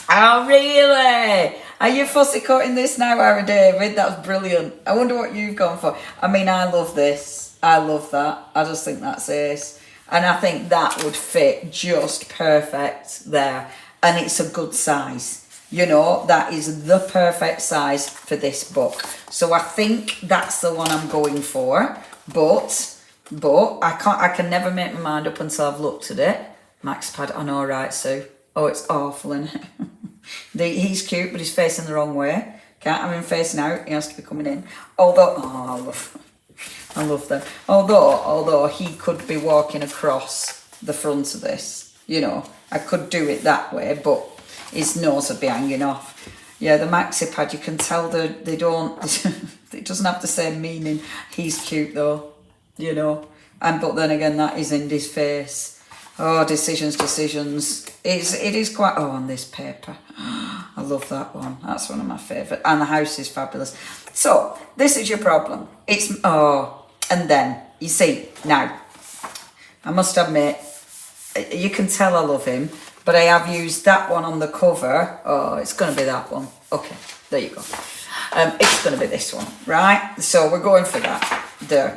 Oh, really? Are you fussy cutting this now, Ara David? That's brilliant. I wonder what you've gone for. I mean, I love this. I love that. I just think that's ace. And I think that would fit just perfect there. And it's a good size. You know, that is the perfect size for this book. So I think that's the one I'm going for. But I can never make my mind up until I've looked at it. Max pad, I know, right, Sue? Oh, it's awful, isn't it? He's cute, but he's facing the wrong way. Can't have him facing out. He has to be coming in. Although, oh, I love them. Although he could be walking across the front of this. You know, I could do it that way, but his nose would be hanging off. Yeah, the maxi pad, you can tell they don't, it doesn't have the same meaning. He's cute though, you know. But then again, that is in his face. Oh, decisions. It is quite, oh, on this paper. I love that one. That's one of my favourite. And the house is fabulous. So, this is your problem. And then, you see, now, I must admit, you can tell I love him. But I have used that one on the cover. Oh, it's going to be that one. Okay, there you go. It's going to be this one, right? So we're going for that.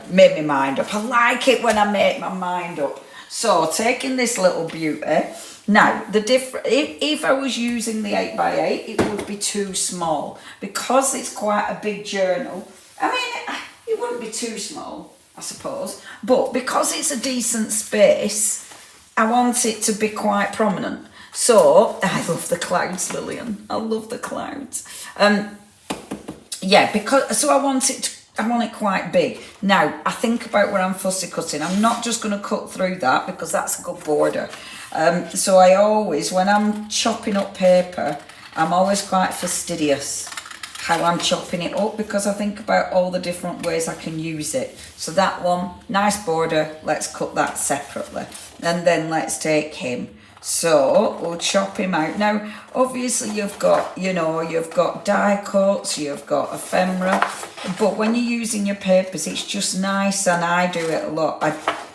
Made my mind up. I like it when I make my mind up. So taking this little beauty. Now, if I was using the 8x8, it would be too small. Because it's quite a big journal, I mean, it wouldn't be too small, I suppose. But because it's a decent space, I want it to be quite prominent. So, I love the clouds, Lillian. I love the clouds. Yeah, so I want it quite big. Now, I think about where I'm fussy cutting. I'm not just going to cut through that because that's a good border. So I always, when I'm chopping up paper, I'm always quite fastidious how I'm chopping it up because I think about all the different ways I can use it. So that one, nice border, let's cut that separately. And then let's take him. So we'll chop him out. Now, obviously you've got die cuts, you've got ephemera, but when you're using your papers, it's just nice, and I do it a lot.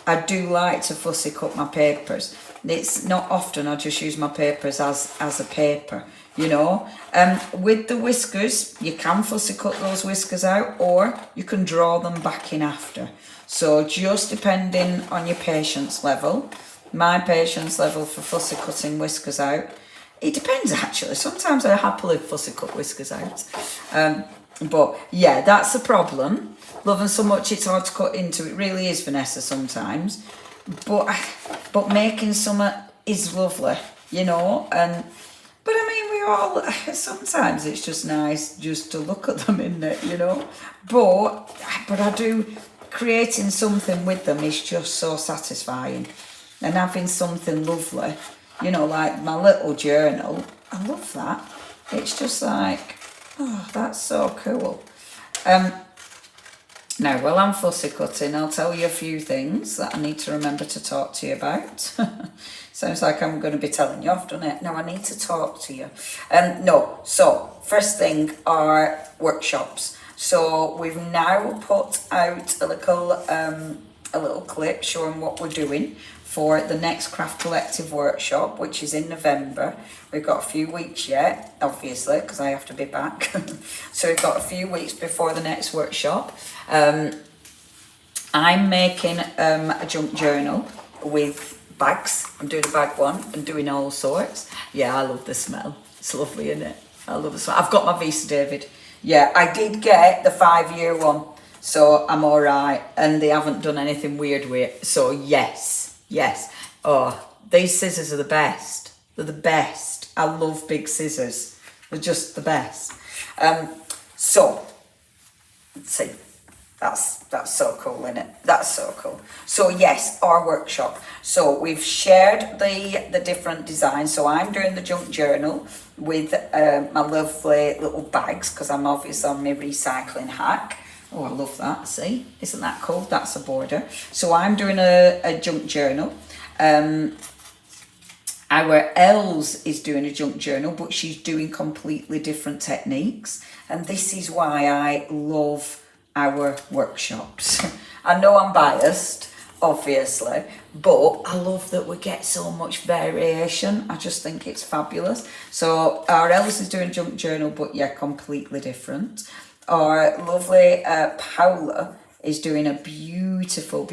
I do like to fussy cut my papers. It's not often I just use my papers as a paper, With the whiskers, you can fussy cut those whiskers out, or you can draw them back in after. So just depending on your patience level. My patience level for fussy cutting whiskers out, it depends actually. Sometimes I happily fussy cut whiskers out. But yeah, that's the problem. Love them so much it's hard to cut into. It really is, Vanessa, sometimes. But making some is lovely, But I mean, we all, sometimes it's just nice just to look at them, isn't it, But I do, creating something with them is just so satisfying. And having something lovely, like my little journal, I love that. It's just like, oh, that's so cool. Now, while I'm fussy cutting, I'll tell you a few things that I need to remember to talk to you about. Sounds like I'm going to be telling you off, doesn't it? No, I need to talk to you. So first thing are workshops. So we've now put out a little clip showing what we're doing for the next Craft Collective workshop, which is in November. We've got a few weeks yet, obviously, because I have to be back. So we've got a few weeks before the next workshop. I'm making a junk journal with bags. I'm doing a bag one and doing all sorts. Yeah, I love the smell. It's lovely, isn't it? I love the smell. I've got my Visa David. Yeah, I did get the 5-year one, so I'm all right. And they haven't done anything weird with it. So yes. Oh, these scissors are the best. They're the best. I love big scissors. They're just the best. So, let's see. That's so cool, isn't it? That's so cool. So yes, our workshop. So we've shared the different designs. So I'm doing the junk journal with my lovely little bags because I'm obviously on my recycling hack. Oh, I love that. See, isn't that cool? That's a border. So I'm doing a junk journal. Our Els is doing a junk journal, but she's doing completely different techniques. And this is why I love our workshops. I know I'm biased, obviously, but I love that we get so much variation. I just think it's fabulous. So our Els is doing junk journal, but yeah, completely different. Our lovely Paula is doing a beautiful,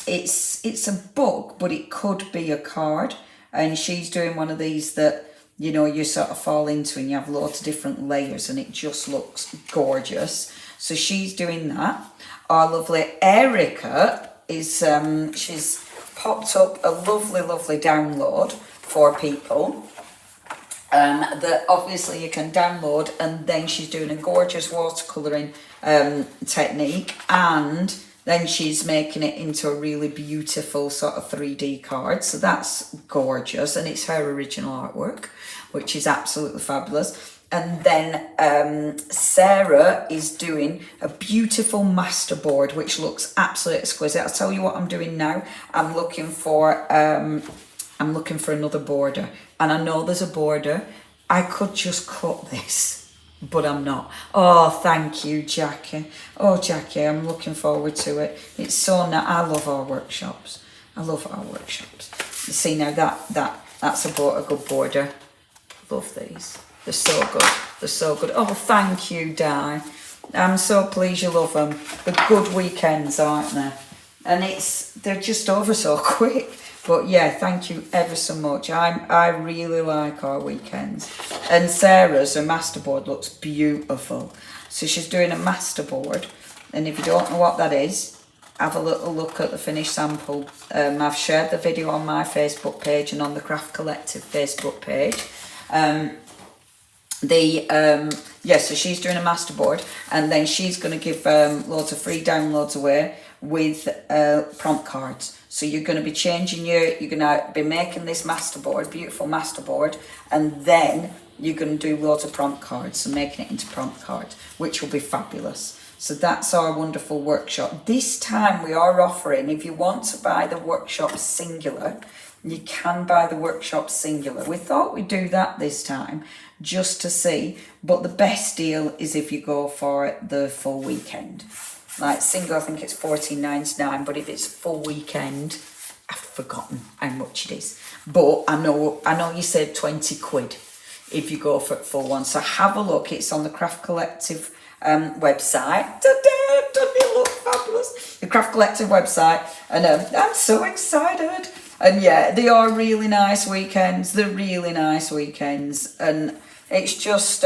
it's a book, but it could be a card. And she's doing one of these that, you sort of fall into and you have lots of different layers and it just looks gorgeous. So she's doing that. Our lovely Erica is, she's popped up a lovely download for people. That obviously you can download, and then she's doing a gorgeous watercolouring technique, and then she's making it into a really beautiful sort of 3D card. So that's gorgeous, and it's her original artwork, which is absolutely fabulous. And then Sarah is doing a beautiful masterboard, which looks absolutely exquisite. I'll tell you what I'm doing now. I'm looking for another border, and I know there's a border. I could just cut this, but I'm not. Oh, thank you, Jackie. Oh, Jackie, I'm looking forward to it. It's so nice. I love our workshops. See now that's a good border. Love these. They're so good. They're so good. Oh, thank you, Di. I'm so pleased you love them. They're good weekends, aren't they? And they're just over so quick. But yeah, thank you ever so much. I really like our weekends. And Sarah's, her masterboard looks beautiful. So she's doing a masterboard. And if you don't know what that is, have a little look at the finished sample. I've shared the video on my Facebook page and on the Craft Collective Facebook page. So she's doing a masterboard, and then she's going to give loads of free downloads away with prompt cards. So you're going to be you're going to be making this masterboard, beautiful masterboard, and then you're going to do loads of prompt cards and making it into prompt cards, which will be fabulous. So that's our wonderful workshop. This time we are offering, if you want to buy the workshop singular, you can buy the workshop singular. We thought we'd do that this time just to see, but the best deal is if you go for the full weekend. Like single, I think it's $14.99, but if it's full weekend, I've forgotten how much it is. But I know you save 20 quid if you go for full one. So have a look. It's on the Craft Collective website. Doesn't it look fabulous? The Craft Collective website, and I'm so excited. And yeah, they are really nice weekends. They're really nice weekends, and it's just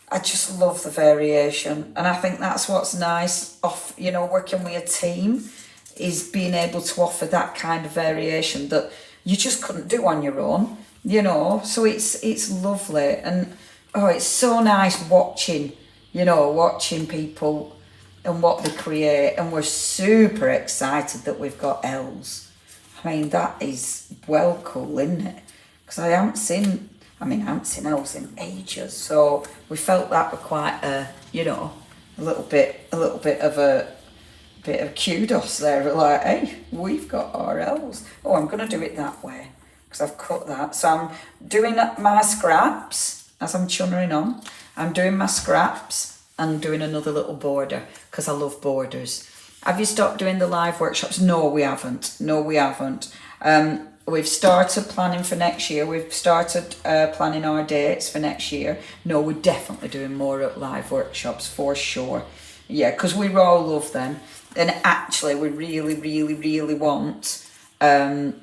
I just love the variation, and I think that's what's nice of working with a team, is being able to offer that kind of variation that you just couldn't do on your own. So it's lovely, and it's so nice watching people and what they create, and we're super excited that we've got elves. I mean, that is well cool, isn't it? Because I haven't seen elves in ages, so we felt that were quite a little bit of kudos there. Like, hey, we've got our elves. Oh, I'm going to do it that way because I've cut that. So I'm doing my scraps as I'm chunnering on. I'm doing my scraps and doing another little border because I love borders. Have you stopped doing the live workshops? No, we haven't. We've started planning for next year. We've started planning our dates for next year. No, we're definitely doing more live workshops for sure. Yeah, because we all love them. And actually, we really, really, really want, I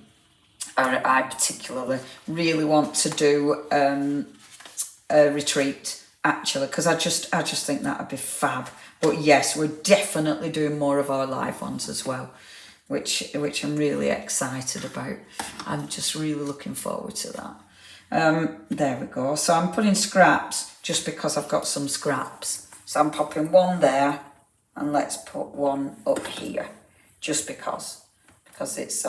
particularly really want to do a retreat, actually, because I just think that would be fab. But yes, we're definitely doing more of our live ones as well, which I'm really excited about. I'm just really looking forward to that. There we go. So I'm putting scraps just because I've got some scraps. So I'm popping one there, and let's put one up here, just because it's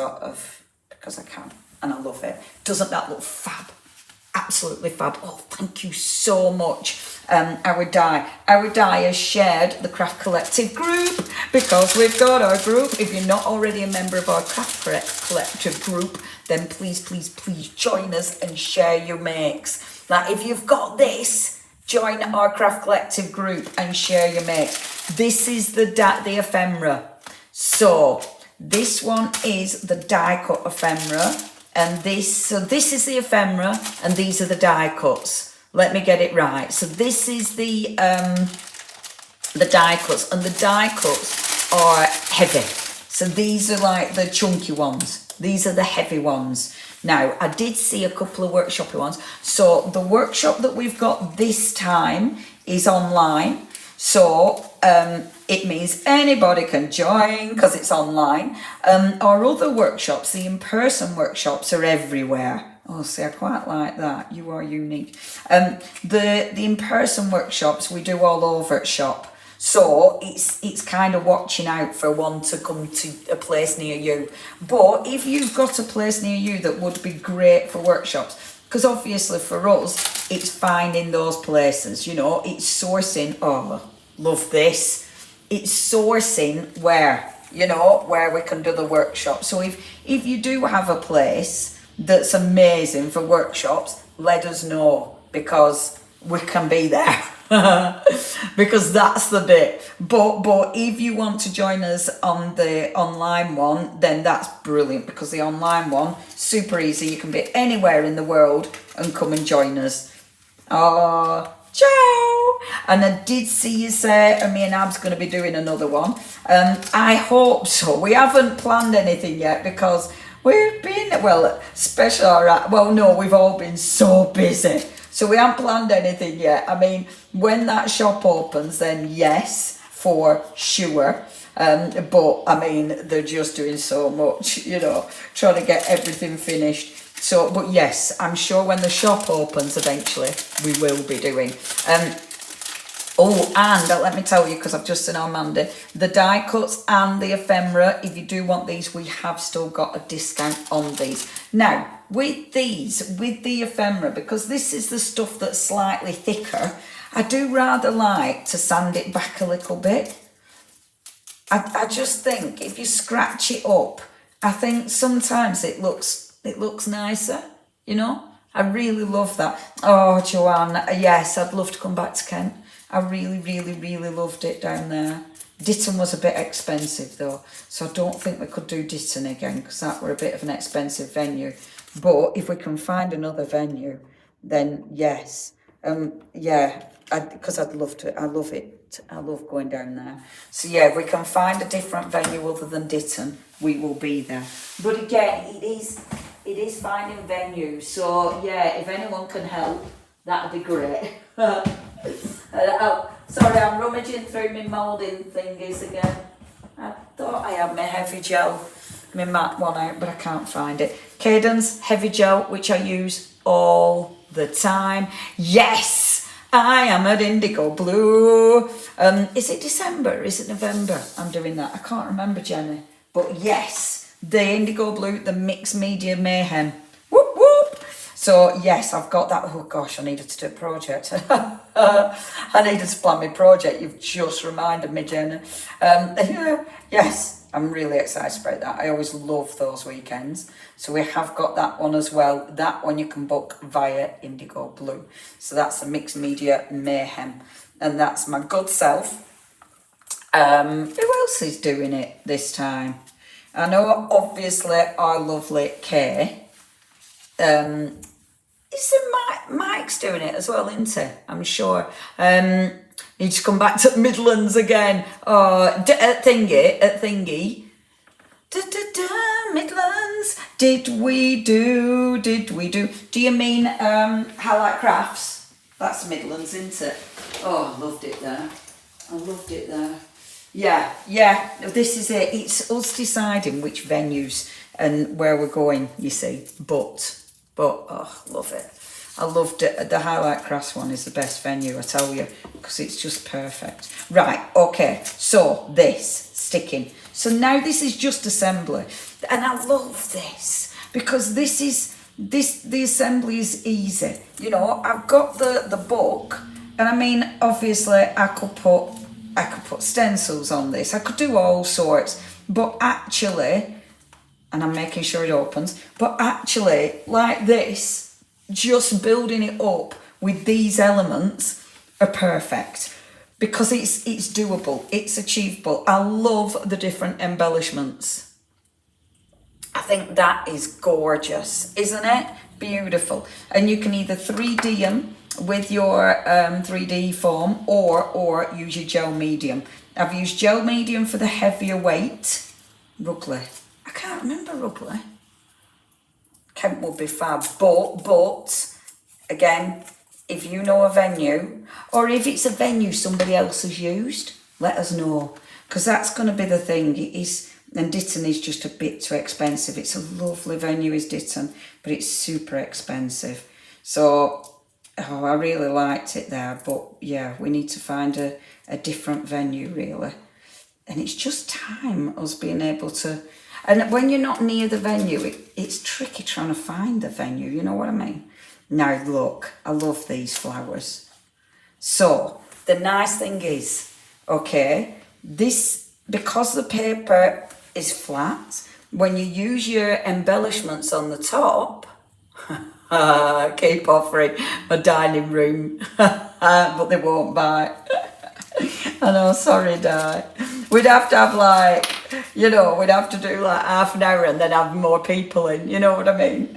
because I can, and I love it. Doesn't that look fab? Absolutely fab. Oh, thank you so much. Our Di has shared the Craft Collective group, because we've got our group. If you're not already a member of our Craft Collective group, then please join us and share your makes. Like, if you've got this, join our Craft Collective group and share your makes. This is the ephemera. So this one is the die cut ephemera. And this is the ephemera, and these are the die cuts. Let me get it right. So this is the die cuts, and the die cuts are heavy. So these are like the chunky ones. These are the heavy ones. Now, I did see a couple of workshopy ones. So the workshop that we've got this time is online. So it means anybody can join because it's online. Our other workshops, the in-person workshops, are everywhere. Oh, see, I quite like that. You are unique. The in-person workshops we do all over at shop. So it's kind of watching out for one to come to a place near you. But if you've got a place near you that would be great for workshops, because obviously for us, it's finding those places, it's sourcing. Oh, love this. It's sourcing where we can do the workshop. So if you do have a place that's amazing for workshops, let us know, because we can be there. Because that's the bit. But if you want to join us on the online one, then that's brilliant, because the online one, super easy. You can be anywhere in the world and come and join us. Oh, ciao. And I did see you say, and me and Ab's going to be doing another one. I hope so. We haven't planned anything yet because we've been, well, special, well, no, we've all been so busy. So we haven't planned anything yet. I mean, when that shop opens, then yes, for sure. But I mean, they're just doing so much, you know, trying to get everything finished. So, but yes, I'm sure when the shop opens eventually, we will be doing. Oh, and let me tell you, because I've just seen our Mandy, the die cuts and the ephemera, if you do want these, we have still got a discount on these. Now, with these, with the ephemera, because this is the stuff that's slightly thicker, I do rather like to sand it back a little bit. I just think if you scratch it up, I think sometimes it looks nicer, you know? I really love that. Oh, Joanne, yes, I'd love to come back to Kent. I really, really, really loved it down there. Ditton was a bit expensive though, so I don't think we could do Ditton again because that were a bit of an expensive venue. But if we can find another venue, then yes. Yeah, because I'd love to. I love it. I love going down there. So yeah, if we can find a different venue other than Ditton, we will be there. But again, it is finding venues. So yeah, if anyone can help, that'd be great. Oh, sorry, I'm rummaging through my moulding thingies again. I thought I had my heavy gel, my matte one out, but I can't find it. Cadence heavy gel, which I use all the time. Yes, I am at Indigo Blue. Is it December? Is it November? I'm doing that. I can't remember, Jenny. But yes, the Indigo Blue, the Mixed Media Mayhem. Whoop whoop. So yes, I've got that. Oh gosh, I needed to do a project. I needed to plan my project. You've just reminded me, Jenny. Yes, I'm really excited about that. I always love those weekends. So we have got that one as well. That one you can book via Indigo Blue. So that's the Mixed Media Mayhem. And that's my good self. Who else is doing it this time? I know, obviously, our lovely Kay. Mike's doing it as well, isn't he? I'm sure. He's come back to Midlands again. Oh, at Thingy. Midlands. Did we do? Do you mean Highlight Crafts? That's Midlands, isn't it? Oh, I loved it there. Yeah, this is it. It's us deciding which venues and where we're going, you see. But oh, love it. I loved it. The Highlight Crafts one is the best venue, I tell you, because it's just perfect. Right, okay, so this, sticking. So now this is just assembly. And I love this, because the assembly is easy. You know, I've got the book, and I mean, obviously, I could put stencils on this. I could do all sorts, but actually, and I'm making sure it opens, but actually, like this, just building it up with these elements are perfect because it's doable, it's achievable. I love the different embellishments. I think that is gorgeous, isn't it? Beautiful. And you can either 3D them with your 3D foam or use your gel medium. I've used gel medium for the heavier weight. Rugly. I can't remember Rugly. Kent would be fab, but again, if you know a venue, or if it's a venue somebody else has used, let us know, because that's going to be the thing. And Ditton is just a bit too expensive. It's a lovely venue, is Ditton, but it's super expensive. So, I really liked it there, but yeah, we need to find a different venue, really. And it's just time, us being able to. And when you're not near the venue, it's tricky trying to find the venue, you know what I mean? Now look, I love these flowers. So, the nice thing is, okay, this, because the paper is flat, when you use your embellishments on the top, keep offering my dining room, but they won't buy. I know, sorry, Di. We'd have to have we'd have to do like half an hour and then have more people in, you know what I mean?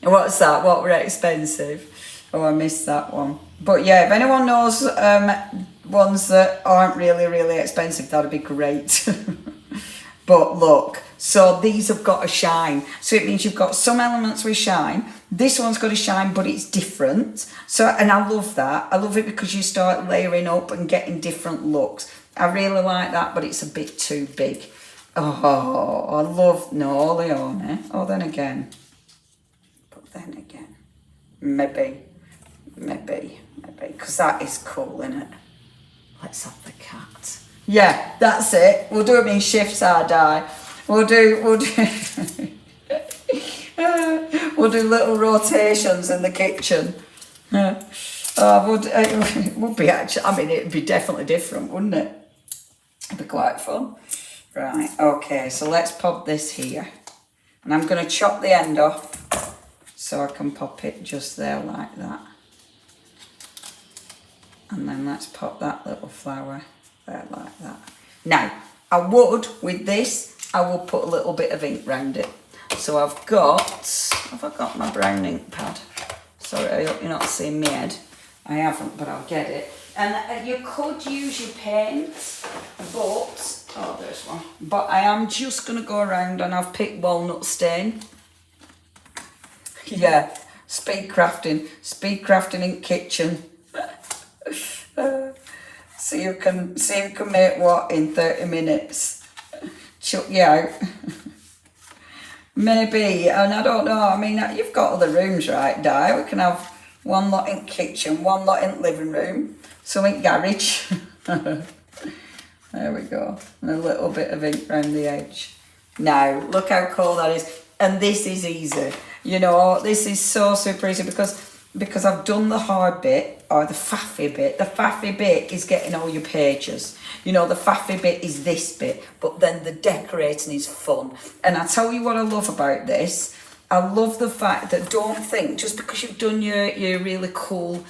What's that? What were expensive? Oh, I missed that one. But yeah, if anyone knows ones that aren't really, really expensive, that'd be great. But look, so these have got a shine. So it means you've got some elements with shine. This one's got a shine, but it's different. So, and I love that. I love it because you start layering up and getting different looks. I really like that, but it's a bit too big. Oh, I love, no, Leonie. Oh, then again. But then again. Maybe, because that is cool, isn't it? Let's have the cat. Yeah, that's it. We'll do them in shifts, our die. We'll do we'll do little rotations in the kitchen. It would be actually, I mean, it'd be definitely different, wouldn't it? It'd be quite fun. Right, okay, so let's pop this here. And I'm going to chop the end off so I can pop it just there like that. And then let's pop that little flower there like that. Now, I would, with this, I will put a little bit of ink round it. So have I got my brown ink pad? Sorry, I hope you're not seeing me head. I haven't, but I'll get it. And you could use your paint, but, oh, there's one. But I am just going to go around and I've picked walnut stain. Yeah, speed crafting in kitchen. So you can make what in 30 minutes. Chuck you out. Maybe, and I don't know, I mean, you've got other rooms, right, Di? We can have one lot in kitchen, one lot in living room, some in garage. There we go. And a little bit of ink around the edge. Now, look how cool that is. And this is easy. You know, this is so super easy because I've done the hard bit, or the faffy bit. The faffy bit is getting all your pages. You know, the faffy bit is this bit, but then the decorating is fun. And I tell you what I love about this. I love the fact that, don't think just because you've done your really cool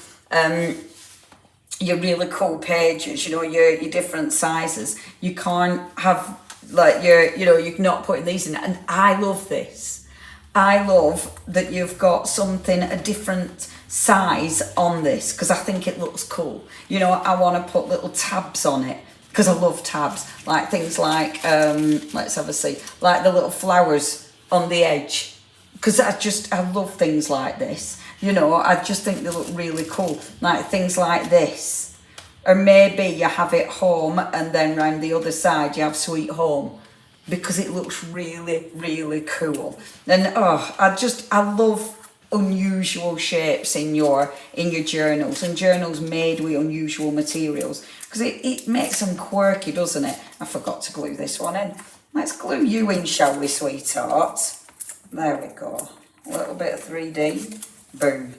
pages, you know, your different sizes, you can't have like you're not putting these in. And I love this. I love that you've got something, a different size on this, because I think it looks cool. You know, I want to put little tabs on it because I love tabs, like things like let's have a see, like the little flowers on the edge, because I love things like this. You know, I just think they look really cool, like things like this. Or maybe you have it home and then round the other side you have sweet home, because it looks really, really cool. And I love unusual shapes in your journals, and journals made with unusual materials, because it makes them quirky, doesn't it? I forgot to glue this one in. Let's glue you in, shall we, sweetheart? There we go. A little bit of 3D. Boom.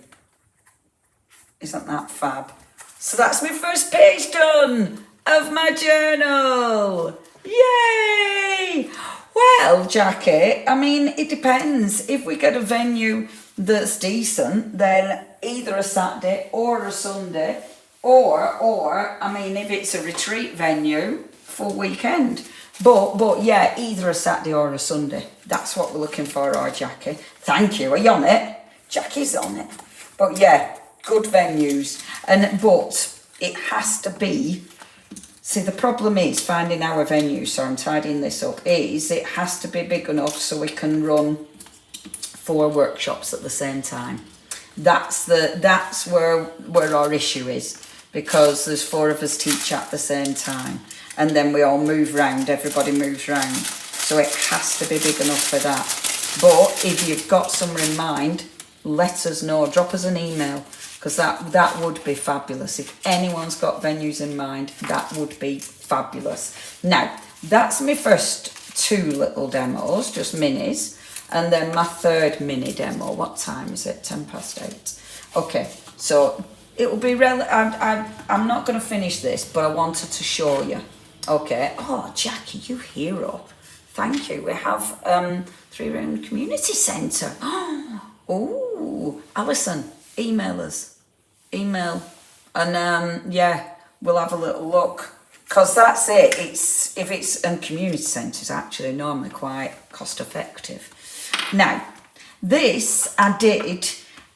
Isn't that fab? So that's my first page done of my journal. Yay! Well, Jackie, I mean, it depends. If we get a venue that's decent, then either a Saturday or a Sunday, or I mean, if it's a retreat venue, full weekend. But yeah, either a Saturday or a Sunday. That's what we're looking for, our Jackie. Thank you. Are you on it? Jackie's on it. But yeah, good venues. But it has to be. See, the problem is finding our venue, so I'm tidying this up, is it has to be big enough so we can run 4 workshops at the same time. That's where our issue is, because there's 4 of us teach at the same time, and then we all move round, everybody moves round. So it has to be big enough for that. But if you've got somewhere in mind, let us know, drop us an email. Because that would be fabulous. If anyone's got venues in mind, that would be fabulous. Now, that's my first 2 little demos, just minis. And then my 3rd mini demo. What time is it? 8:10. Okay, so it will be... I'm not going to finish this, but I wanted to show you. Okay. Oh, Jackie, you hero. Thank you. We have 3-room community centre. Oh, Alison. Email us. Email. And yeah, we'll have a little look. Because that's it. If it's community centres actually normally quite cost effective. Now, this I did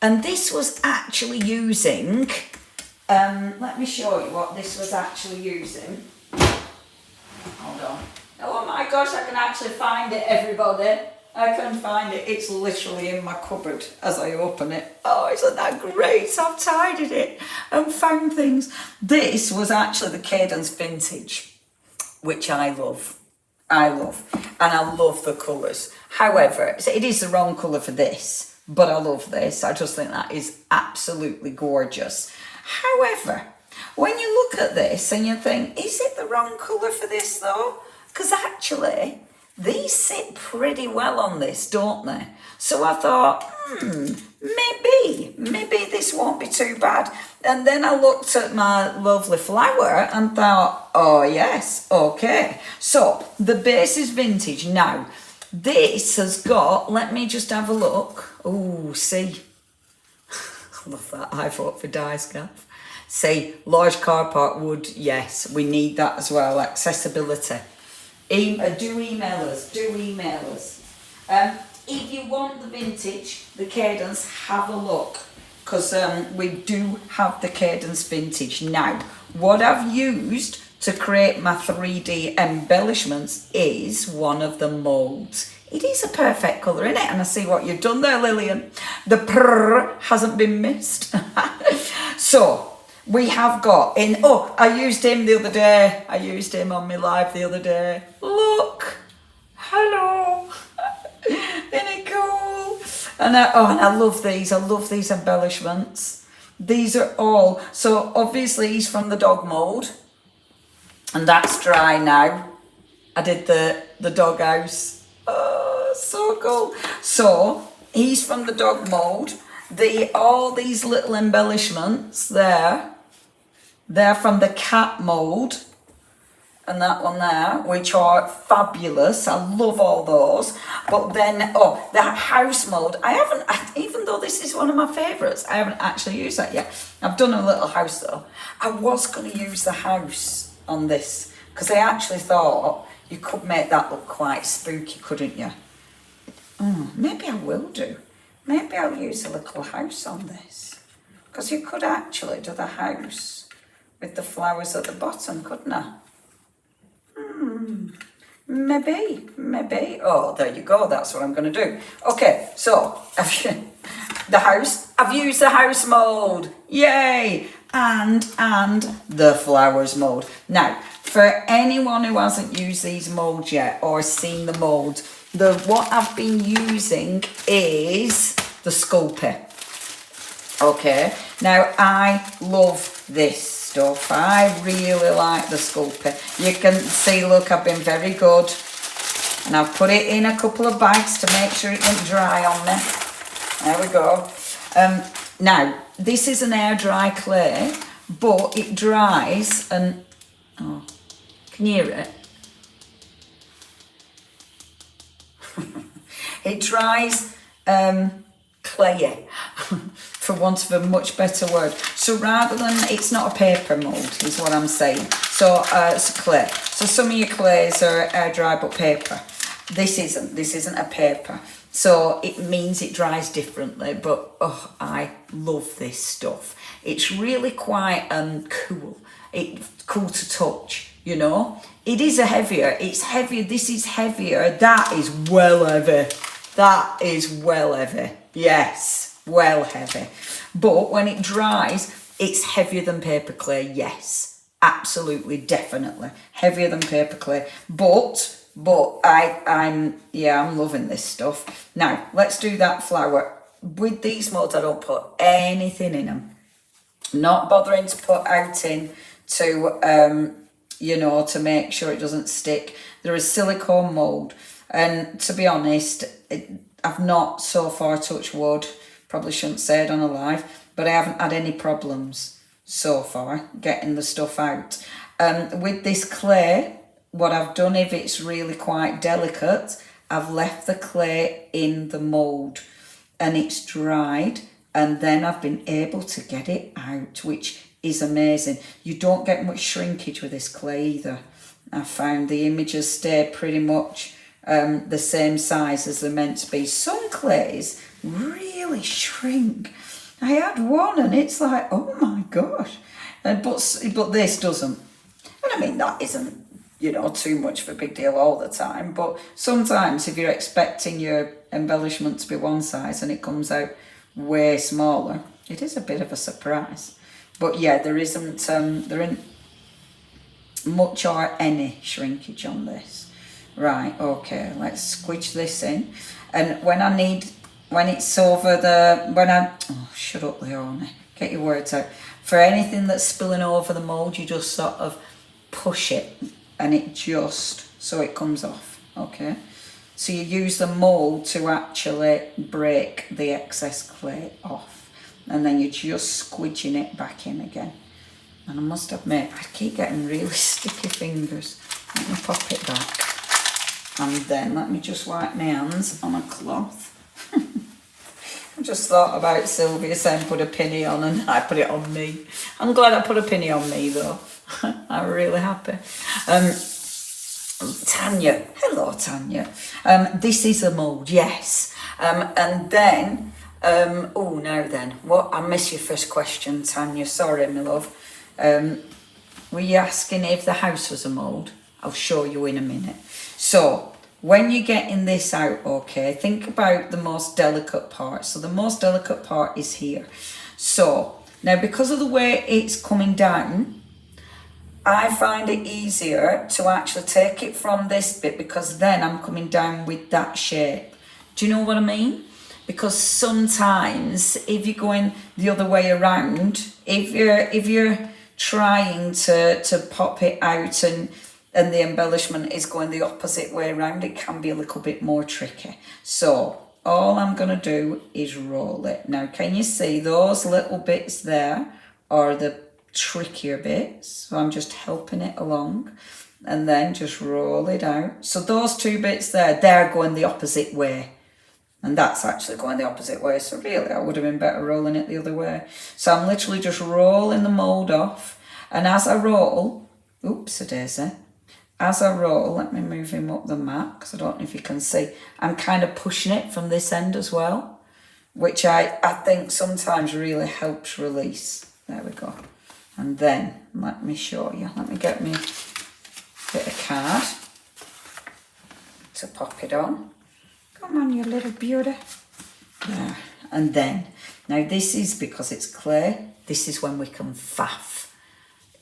And this was actually using, let me show you what this was actually using. Hold on. Oh my gosh, I can actually find it, everybody. I can find it. It's literally in my cupboard as I open it. Oh, isn't that great? I've tidied it and found things. This was actually the Cadence Vintage, which I love. And I love the colours. However, it is the wrong colour for this, but I love this. I just think that is absolutely gorgeous. However, when you look at this and you think, is it the wrong colour for this though? Because actually, these sit pretty well on this, don't they? So I thought, maybe this won't be too bad. And then I looked at my lovely flower and thought, oh yes, okay. So the base is vintage. Now, this has got, let me just have a look. Oh, see. I love that. I vote for dice scarf. See, large car park wood, yes, we need that as well. Accessibility. Do email us. If you want the vintage, the Cadence, have a look. Because we do have the Cadence Vintage. Now, what I've used to create my 3D embellishments is one of the moulds. It is a perfect colour, isn't it? And I see what you've done there, Lillian. The prrr hasn't been missed. So, we have got in, oh, I used him the other day. I used him on my live the other day. Look, hello. Isn't it cool? And I love these. I love these embellishments. These are all, so obviously he's from the dog mould. And that's dry now. I did the dog house. Oh, so cool. So, he's from the dog mould. All these little embellishments there, they're from the cat mould, and that one there, which are fabulous. I love all those. But then, that house mould, even though this is one of my favourites, I haven't actually used that yet. I've done a little house though. I was going to use the house on this, because I actually thought you could make that look quite spooky, couldn't you? Maybe I will do. Maybe I'll use a little house on this. Because you could actually do the house with the flowers at the bottom, couldn't I? Maybe. Oh, there you go. That's what I'm going to do. Okay, so the house. I've used the house mould. Yay! And the flowers mould. Now, for anyone who hasn't used these moulds yet or seen the mould, what I've been using is the Sculpey. Okay, now I love this stuff. I really like the Sculpey. You can see, look, I've been very good. And I've put it in a couple of bags to make sure it won't dry on me. There we go. Now, this is an air dry clay, but it dries and, oh, can you hear it? It dries clayy, for want of a much better word. So rather than, it's not a paper mould, is what I'm saying. So it's a clay. So some of your clays are air dry but paper. This isn't a paper. So it means it dries differently, but oh, I love this stuff. It's really quite cool. It's cool to touch, you know. It is it's heavier. This is heavier. That is well heavy. That is well heavy. Yes, well heavy. But when it dries, it's heavier than paper clay. Yes, absolutely, definitely heavier than paper clay. But I'm loving this stuff. Now let's do that flower. With these molds, I don't put anything in them. Not bothering to put outing to to make sure it doesn't stick. There is silicone mold, and to be honest, I've not so far touched wood. Probably shouldn't say it on a live, but I haven't had any problems so far getting the stuff out. With this clay, what I've done, if it's really quite delicate, I've left the clay in the mould and it's dried, and then I've been able to get it out, which is amazing. You don't get much shrinkage with this clay either. I found the images stay pretty much the same size as they're meant to be. Some clays really shrink. I had one and it's like, oh my gosh. But this doesn't. And I mean, that isn't, you know, too much of a big deal all the time. But sometimes if you're expecting your embellishment to be one size and it comes out way smaller, it is a bit of a surprise. But yeah, there isn't much or any shrinkage on this. Right, okay, let's squidge this in. And when it's over oh, shut up, Leonie, get your words out. For anything that's spilling over the mould, you just sort of push it and it just, so it comes off, okay? So you use the mould to actually break the excess clay off. And then you're just squidging it back in again. And I must admit, I keep getting really sticky fingers. Let me pop it back. And then let me just wipe my hands on a cloth. I just thought about Sylvia saying put a pinny on and I put it on me. I'm glad I put a pinny on me though. I'm really happy. Tanya, hello Tanya. This is a mould, yes. And then, oh now then, what? I missed your first question, Tanya, sorry my love. Were you asking if the house was a mould? I'll show you in a minute. So, when you're getting this out, okay, think about the most delicate part. So the most delicate part is here. So, now because of the way it's coming down, I find it easier to actually take it from this bit because then I'm coming down with that shape. Do you know what I mean? Because sometimes if you're going the other way around, if you're trying to pop it out and the embellishment is going the opposite way around, it can be a little bit more tricky. So all I'm going to do is roll it. Now, can you see those little bits there are the trickier bits? So I'm just helping it along and then just roll it out. So those two bits there, they're going the opposite way. And that's actually going the opposite way. So really, I would have been better rolling it the other way. So I'm literally just rolling the mould off. And as I roll, oops-a-daisy. As I roll, let me move him up the mat because I don't know if you can see. I'm kind of pushing it from this end as well, which I think sometimes really helps release. There we go. And then, let me show you. Let me get me a bit of card to pop it on. Come on, you little beauty. There. And then, now this is because it's clay, this is when we can faff.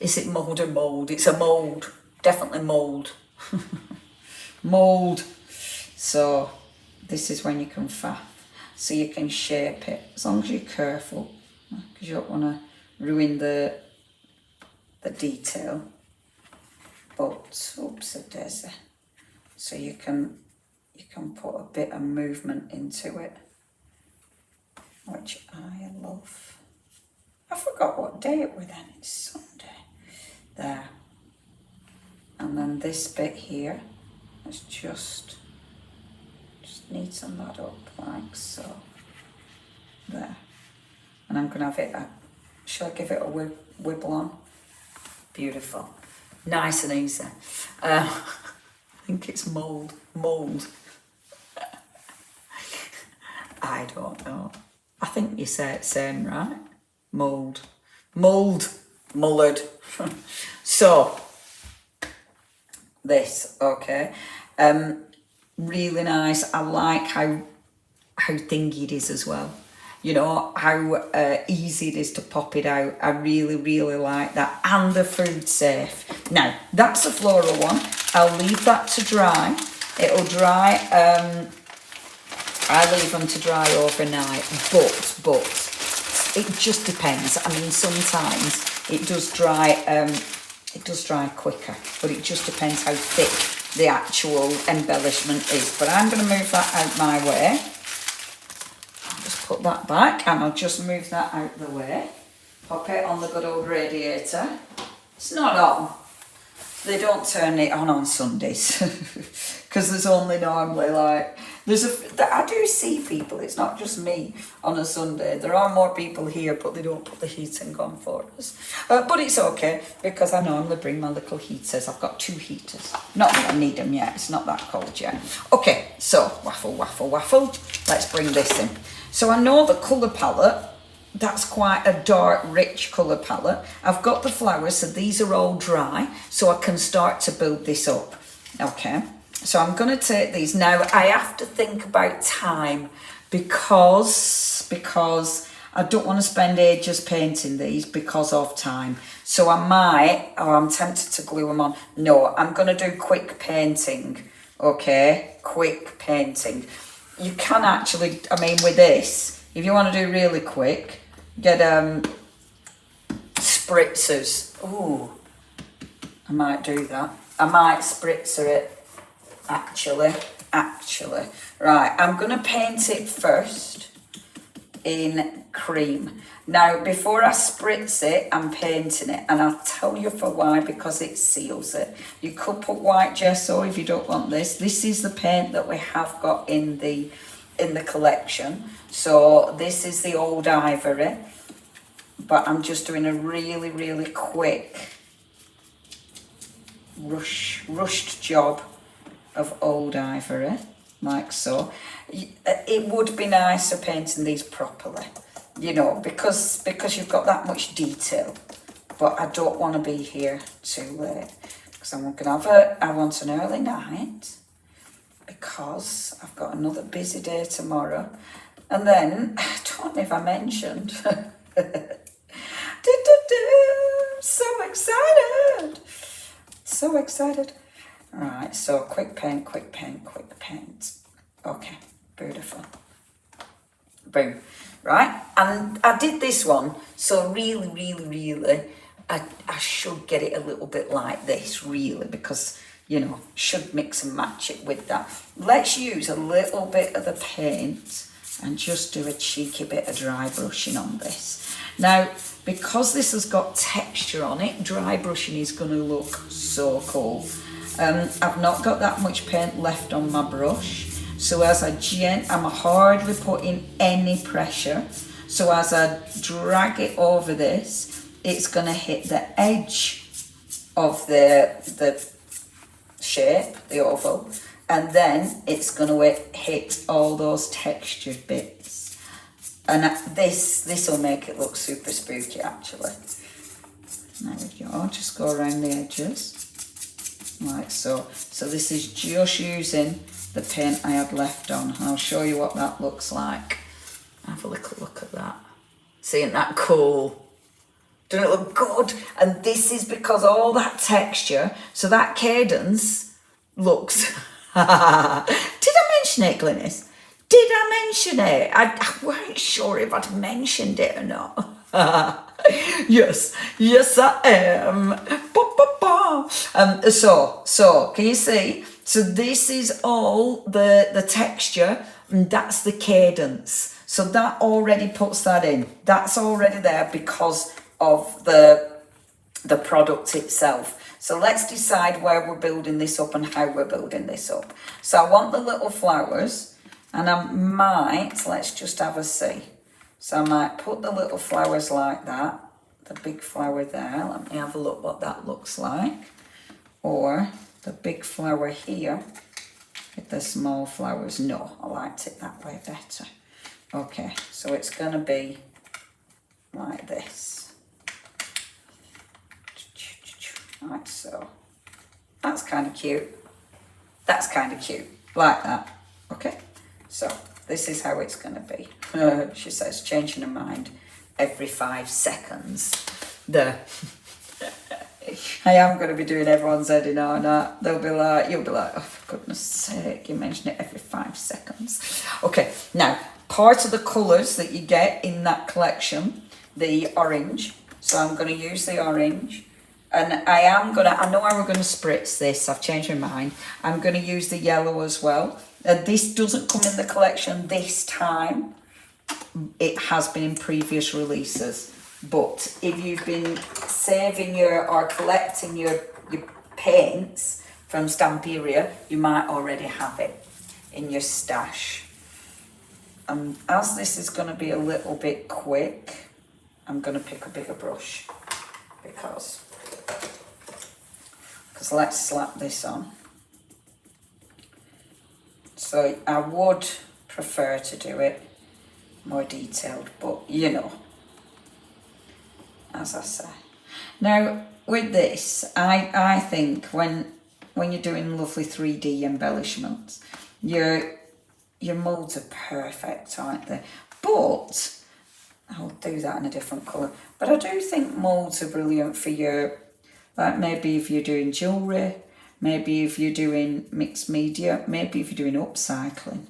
Is it mould or mould? It's a mould. Definitely mould. Mould. So this is when you can faff. So you can shape it, as long as you're careful, because you don't want to ruin the detail. But, oops-a-daisy. So you can put a bit of movement into it, which I love. I forgot what day it was then, it's Sunday. There. And then this bit here is just neaten that up like so. There. And I'm going to have it, shall I give it a wibble on? Beautiful. Nice and easy. I think it's mould. I don't know. I think you say it same, right? Mould. Mullard. So, this, okay. Really nice. I like how thingy it is as well. You know, how easy it is to pop it out. I really, really like that. And the food safe. Now, that's a floral one. I'll leave that to dry. It'll dry, I leave them to dry overnight, but it just depends. I mean, sometimes it does dry quicker, but it just depends how thick the actual embellishment is. But I'm going to move that out my way. I'll just put that back and I'll just move that out the way. Pop it on the good old radiator. It's not on. They don't turn it on Sundays because there's only normally like, I do see people, it's not just me on a Sunday. There are more people here, but they don't put the heating on for us. But it's okay because I normally bring my little heaters. I've got 2 heaters. Not that I need them yet, it's not that cold yet. Okay, so waffle. Let's bring this in. So I know the colour palette that's quite a dark, rich colour palette. I've got the flowers, so these are all dry, so I can start to build this up. Okay, so I'm going to take these. Now, I have to think about time because I don't want to spend ages painting these because of time. So I might, or I'm tempted to glue them on. No, I'm going to do quick painting. Okay, quick painting. You can actually, I mean, with this, if you want to do really quick, get spritzers. Ooh, I might do that. I might spritzer it, actually. Right, I'm going to paint it first in cream. Now, before I spritz it, I'm painting it, and I'll tell you for why, because it seals it. You could put white gesso if you don't want this. This is the paint that we have got in the collection. So this is the old ivory, but I'm just doing a really, really quick rushed job of old ivory, like so. It would be nicer painting these properly, you know, because you've got that much detail, but I don't want to be here too late, because I want an early night, because I've got another busy day tomorrow. And then, I don't know if I mentioned, so excited. All right, so quick paint. Okay, beautiful. Boom. Right, and I did this one, so really, I should get it a little bit like this, really, because, you know, should mix and match it with that. Let's use a little bit of the paint and just do a cheeky bit of dry brushing on this. Now, because this has got texture on it, dry brushing is going to look so cool. I've not got that much paint left on my brush, so as I'm hardly putting any pressure. So as I drag it over this, it's going to hit the edge of the shape, the oval, and then it's going to hit all those textured bits. And this will make it look super spooky, actually. There we go, just go around the edges, like so. So this is just using the paint I had left on. I'll show you what that looks like. Have a little look at that. See, isn't that cool? Doesn't it look good? And this is because all that texture, so that cadence looks... Did I mention it, Glynis? Did I mention it? I weren't sure if I'd mentioned it or not. Yes, I am. So can you see? So this is all the texture, and that's the cadence. So that already puts that in. That's already there because of the product itself. So let's decide where we're building this up and how we're building this up. So I want the little flowers, and I might, let's just have a see. So I might put the little flowers like that, the big flower there. Let me have a look what that looks like. Or the big flower here with the small flowers. No, I liked it that way better. Okay, so it's going to be like this. Like so. That's kind of cute. That's kind of cute. Like that. Okay, so this is how it's going to be. She says, changing her mind every 5 seconds. There. I am going to be doing everyone's head in on that. They'll be like, you'll be like, oh, for goodness sake, you mention it every 5 seconds. Okay, now, part of the colours that you get in that collection, the orange. So I'm going to use the orange. And I know how we're going to spritz this. I've changed my mind. I'm going to use the yellow as well. This doesn't come in the collection this time. It has been in previous releases. But if you've been saving or collecting your paints from Stamperia, you might already have it in your stash. As this is going to be a little bit quick, I'm going to pick a bigger brush because let's slap this on. So I would prefer to do it more detailed, but you know, as I say. Now, with this, I think when you're doing lovely 3D embellishments, your moulds are perfect, aren't they? But I'll do that in a different colour. But I do think moulds are brilliant for your, like maybe if you're doing jewellery, maybe if you're doing mixed media, maybe if you're doing upcycling,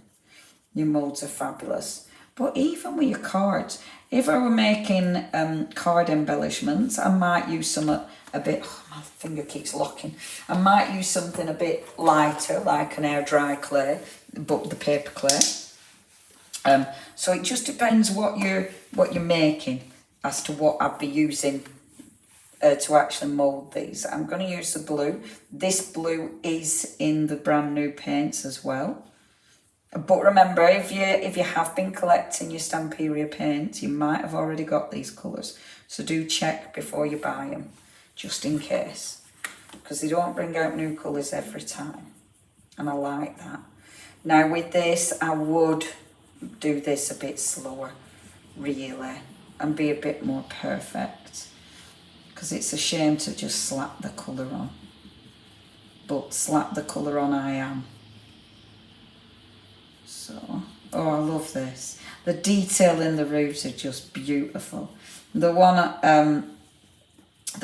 your moulds are fabulous. But even with your cards, if I were making card embellishments, I might use some a bit, oh, my finger keeps locking. I might use something a bit lighter, like an air dry clay, but the paper clay. So it just depends what you're making as to what I'd be using to actually mould these. I'm going to use the blue. This blue is in the brand new paints as well. But remember, if you have been collecting your Stamperia paints, you might have already got these colours. So do check before you buy them, just in case. Because they don't bring out new colours every time. And I like that. Now with this, I would do this a bit slower, really, and be a bit more perfect. Because it's a shame to just slap the colour on. But slap the colour on I am. So, oh, I love this. The detail in the roofs are just beautiful. The one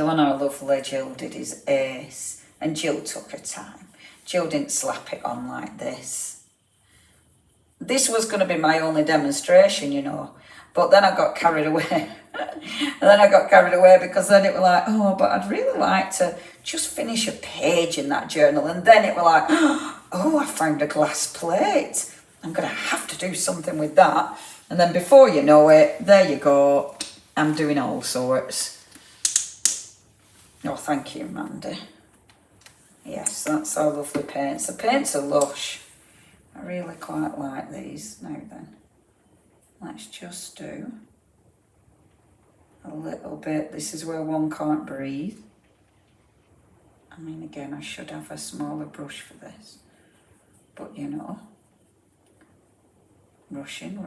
our lovely Jill did is ace, and Jill took her time. Jill didn't slap it on like this. This was going to be my only demonstration, you know, but then I got carried away. Because then it was like, oh, but I'd really like to just finish a page in that journal. And then it was like, oh, I found a glass plate. I'm going to have to do something with that. And then before you know it, there you go. I'm doing all sorts. Oh, thank you, Mandy. Yes, that's our lovely paints. The paints are lush. I really quite like these. Now then, let's just do a little bit. This is where one can't breathe. I mean, again, I should have a smaller brush for this. But, you know, rushing.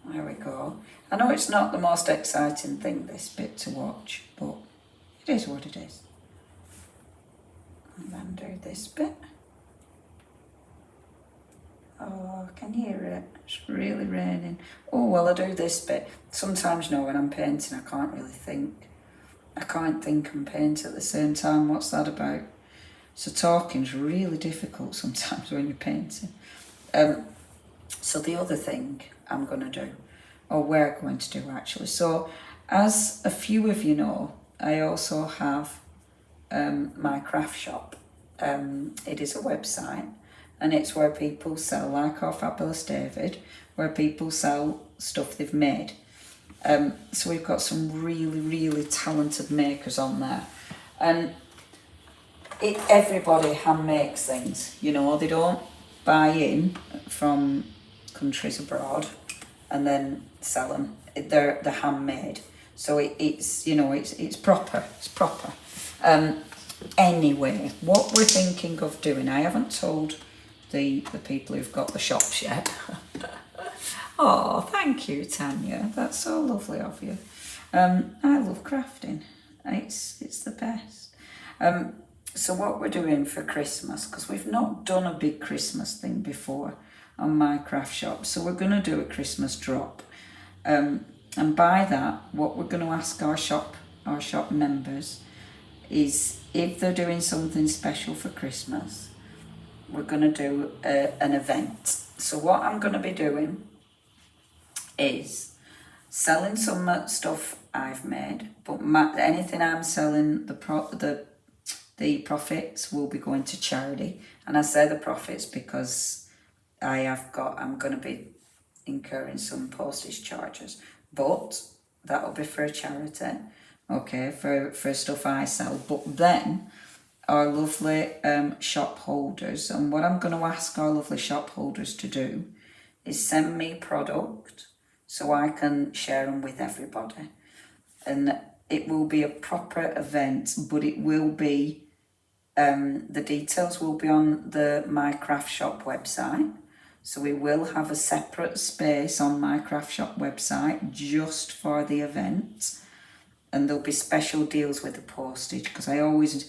There we go. I know it's not the most exciting thing, this bit, to watch, but it is what it is. And then do this bit. Oh, I can hear it. It's really raining. Oh, well, I do this bit. Sometimes, you know, when I'm painting, I can't really think. I can't think and paint at the same time. What's that about? So talking's really difficult sometimes when you're painting. So the other thing I'm going to do, or we're going to do actually. So as a few of you know, I also have my craft shop. It is a website. And it's where people sell, like our fabulous David, where people sell stuff they've made. So we've got some really, really talented makers on there. And everybody hand makes things, you know, they don't buy in from countries abroad and then sell them. They're handmade. So it's, you know, it's proper, anyway, what we're thinking of doing, I haven't told the people who've got the shops yet. Oh, thank you, Tanya. That's so lovely of you. I love crafting. It's the best. So what we're doing for Christmas, because we've not done a big Christmas thing before on my craft shop, so we're going to do a Christmas drop. And by that, what we're going to ask our shop members is if they're doing something special for Christmas, we're going to do an event. So what I'm going to be doing is selling some stuff I've made, but anything I'm selling, the profits will be going to charity. And I say the profits because I'm going to be incurring some postage charges, but that'll be for a charity, okay, for stuff I sell. But then our lovely shop holders, and what I'm going to ask our lovely shop holders to do is send me product so I can share them with everybody. And it will be a proper event, but it will be, the details will be on the My Craft Shop website. So we will have a separate space on my craft shop website just for the event, and there'll be special deals with the postage, because I always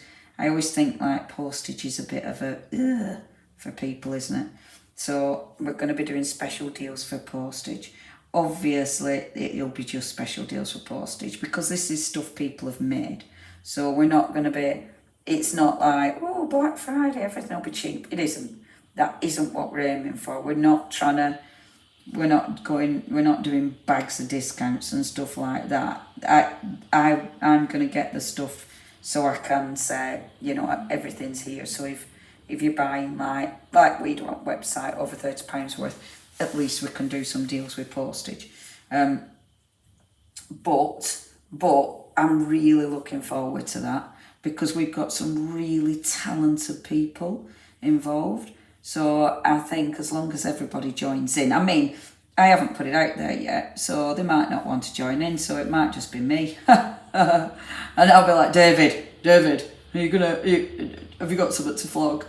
think like postage is a bit of a for people, isn't it? So we're going to be doing special deals for postage. Obviously, it'll be just special deals for postage because this is stuff people have made. So we're not going to be, it's not like, oh, Black Friday, everything will be cheap. It isn't. That isn't what we're aiming for. We're not doing bags of discounts and stuff like that. I'm going to get the stuff so I can say, you know, everything's here. So if you're buying like we do on website over £30 worth, at least we can do some deals with postage. But I'm really looking forward to that because we've got some really talented people involved. So I think as long as everybody joins in, I mean, I haven't put it out there yet, so they might not want to join in, so it might just be me. And I'll be like, David, have you got something to flog?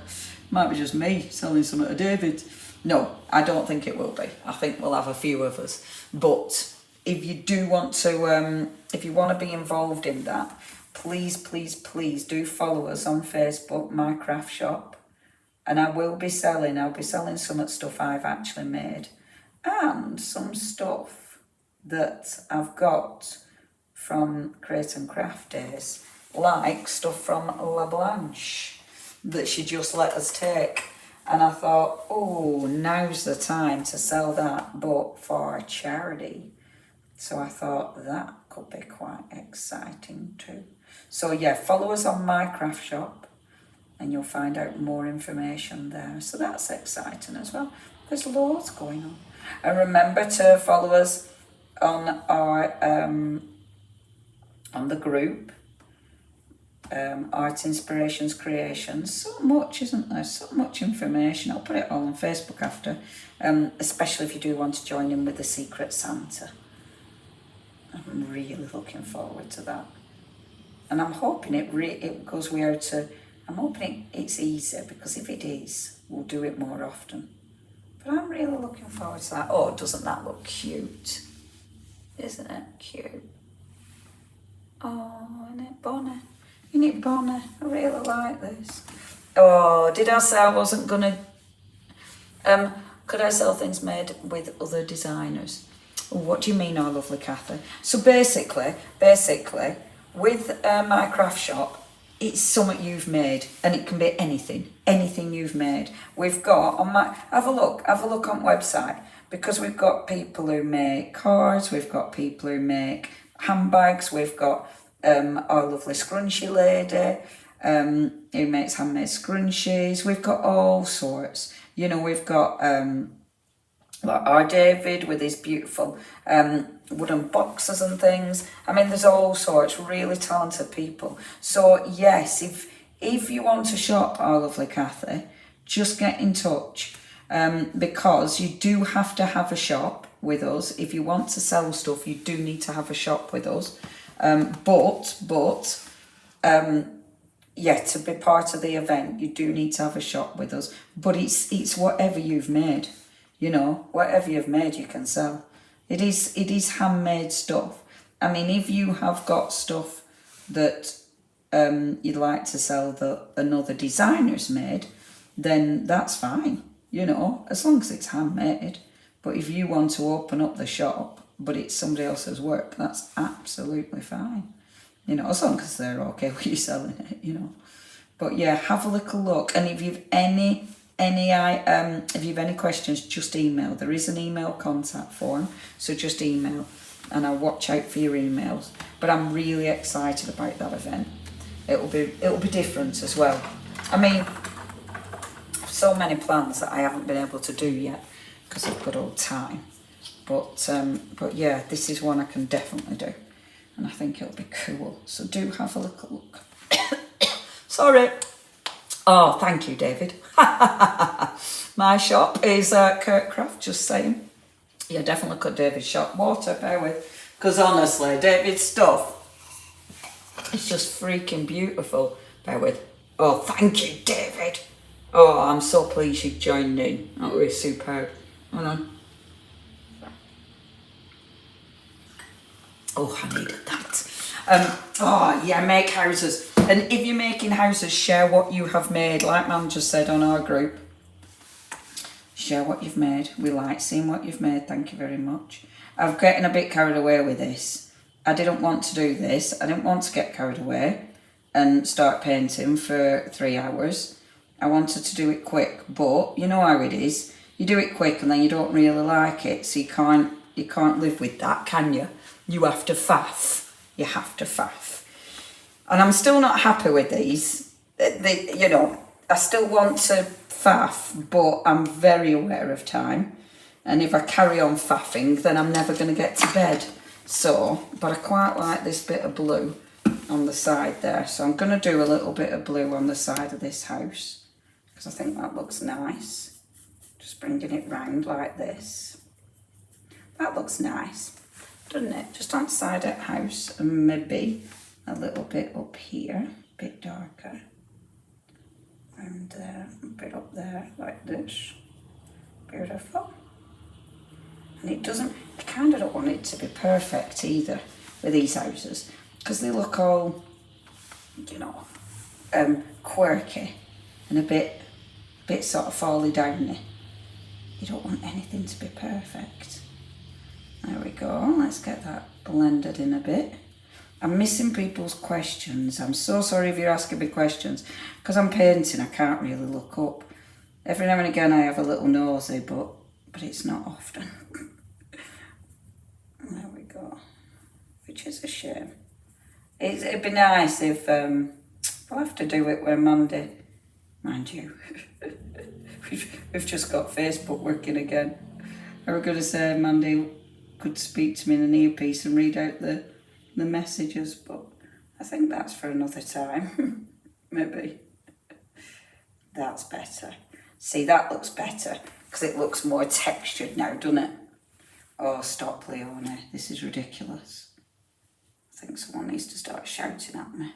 Might be just me selling something to David. No, I don't think it will be. I think we'll have a few of us. But if you do want to, if you want to be involved in that, please do follow us on Facebook, My Craft Shop. And I'll be selling some of the stuff I've actually made and some stuff that I've got from Create and Craft Days, like stuff from La Blanche that she just let us take. And I thought, oh, now's the time to sell that, but for charity. So I thought that could be quite exciting too. So yeah, follow us on My Craft Shop and you'll find out more information there. So that's exciting as well. There's loads going on. And remember to follow us on our on the group, Art Inspirations Creations. So much, isn't there? So much information. I'll put it all on Facebook after, especially if you do want to join in with the Secret Santa. I'm really looking forward to that. And I'm hoping it goes weird to, I'm hoping it's easier, because if it is, we'll do it more often. But I'm really looking forward to that. Oh, doesn't that look cute? Isn't it cute? Oh, isn't it Bonnie? Isn't it Bonnie? I really like this. Oh, did I say I wasn't gonna, could I sell things made with other designers? What do you mean, our lovely Kathy? So basically, with My Craft Shop, it's something you've made, and it can be anything you've made. We've got on my, have a look on website, because we've got people who make cards, we've got people who make handbags, we've got our lovely scrunchie lady who makes handmade scrunchies. We've got all sorts. You know, we've got like our David with his beautiful wooden boxes and things. I mean, there's all sorts, really talented people. So yes, if you want to shop our lovely Kathy, just get in touch, because you do have to have a shop with us. If you want to sell stuff, you do need to have a shop with us. Yeah, to be part of the event, you do need to have a shop with us. But it's whatever you've made. You know, whatever you've made, you can sell. It is handmade stuff. I mean, if you have got stuff that you'd like to sell that another designer's made, then that's fine, you know, as long as it's handmade. But if you want to open up the shop, but it's somebody else's work, that's absolutely fine. You know, as long as they're okay with you selling it, you know. But yeah, have a little look. And if you've any questions, just email. There is an email contact form, so just email, and I'll watch out for your emails. But I'm really excited about that event. It'll be different as well. I mean, so many plans that I haven't been able to do yet because I've got all time. But yeah, this is one I can definitely do, and I think it'll be cool. So do have a look. Sorry. Oh, thank you, David. My shop is Kurt Craft, just saying. Yeah, definitely look at David's shop. Water, bear with. Because honestly, David's stuff is just freaking beautiful. Bear with. Oh, thank you, David. Oh, I'm so pleased you joined in. That was superb. Hold on. Oh, I needed that. Oh, yeah, make houses. And if you're making houses, share what you have made. Like Mum just said on our group. Share what you've made. We like seeing what you've made. Thank you very much. I'm getting a bit carried away with this. I didn't want to do this. I didn't want to get carried away and start painting for 3 hours. I wanted to do it quick, but you know how it is. You do it quick and then you don't really like it, so you can't live with that, can you? You have to faff. You have to faff. And I'm still not happy with these. You know, I still want to faff, but I'm very aware of time. And if I carry on faffing, then I'm never going to get to bed. So, but I quite like this bit of blue on the side there. So I'm going to do a little bit of blue on the side of this house, because I think that looks nice. Just bringing it round like this. That looks nice, doesn't it? Just on the side of the house, and maybe a little bit up here, a bit darker. And a bit up there, like this. Beautiful. And it doesn't, I kind of don't want it to be perfect either with these houses, because they look all, you know, quirky and a bit sort of fally downy. You don't want anything to be perfect. There we go. Let's get that blended in a bit. I'm missing people's questions. I'm so sorry if you're asking me questions, because I'm painting. I can't really look up. Every now and again I have a little nosy, but it's not often. There we go. Which is a shame. It'd be nice if we'll have to do it when Monday, mind you. We've just got Facebook working again. I was going to say Monday could speak to me in an earpiece and read out the messages, but I think that's for another time. Maybe. That's better. See, that looks better because it looks more textured now, doesn't it? Oh, stop, Leonie. This is ridiculous. I think someone needs to start shouting at me.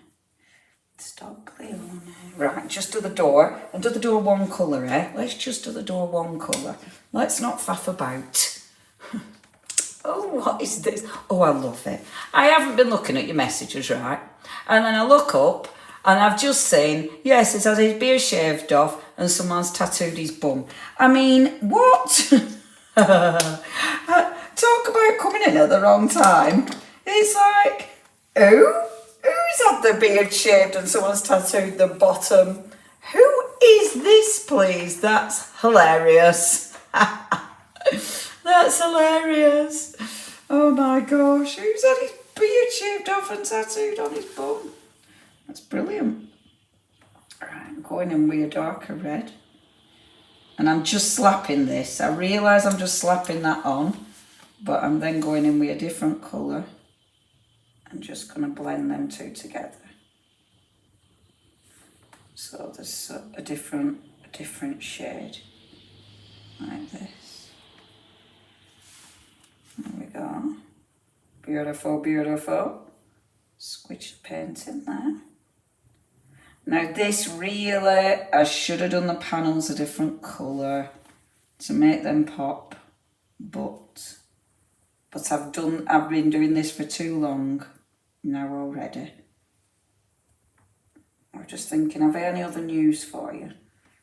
Stop, Leonie. Right, just do the door. And do the door one colour, eh? Let's just do the door one colour. Let's not faff about. Oh, what is this? Oh, I love it. I haven't been looking at your messages, right? And then I look up and I've just seen, yes, it's had his beard shaved off and someone's tattooed his bum. I mean, what? Talk about coming in at the wrong time. It's like, who's had their beard shaved and someone's tattooed the bottom? Who is this, please? That's hilarious. That's hilarious. Oh my gosh, who's had his beard shaved off and tattooed on his bum? That's brilliant. Right, I'm going in with a darker red. And I'm just slapping this. I realise I'm just slapping that on, but I'm then going in with a different colour and just going to blend them two together. So there's a different shade, like this. There we go. Beautiful, beautiful. Switch the paint in there. Now this really, I should have done the panels a different colour to make them pop, but I've been doing this for too long now already. I was just thinking, have I any other news for you?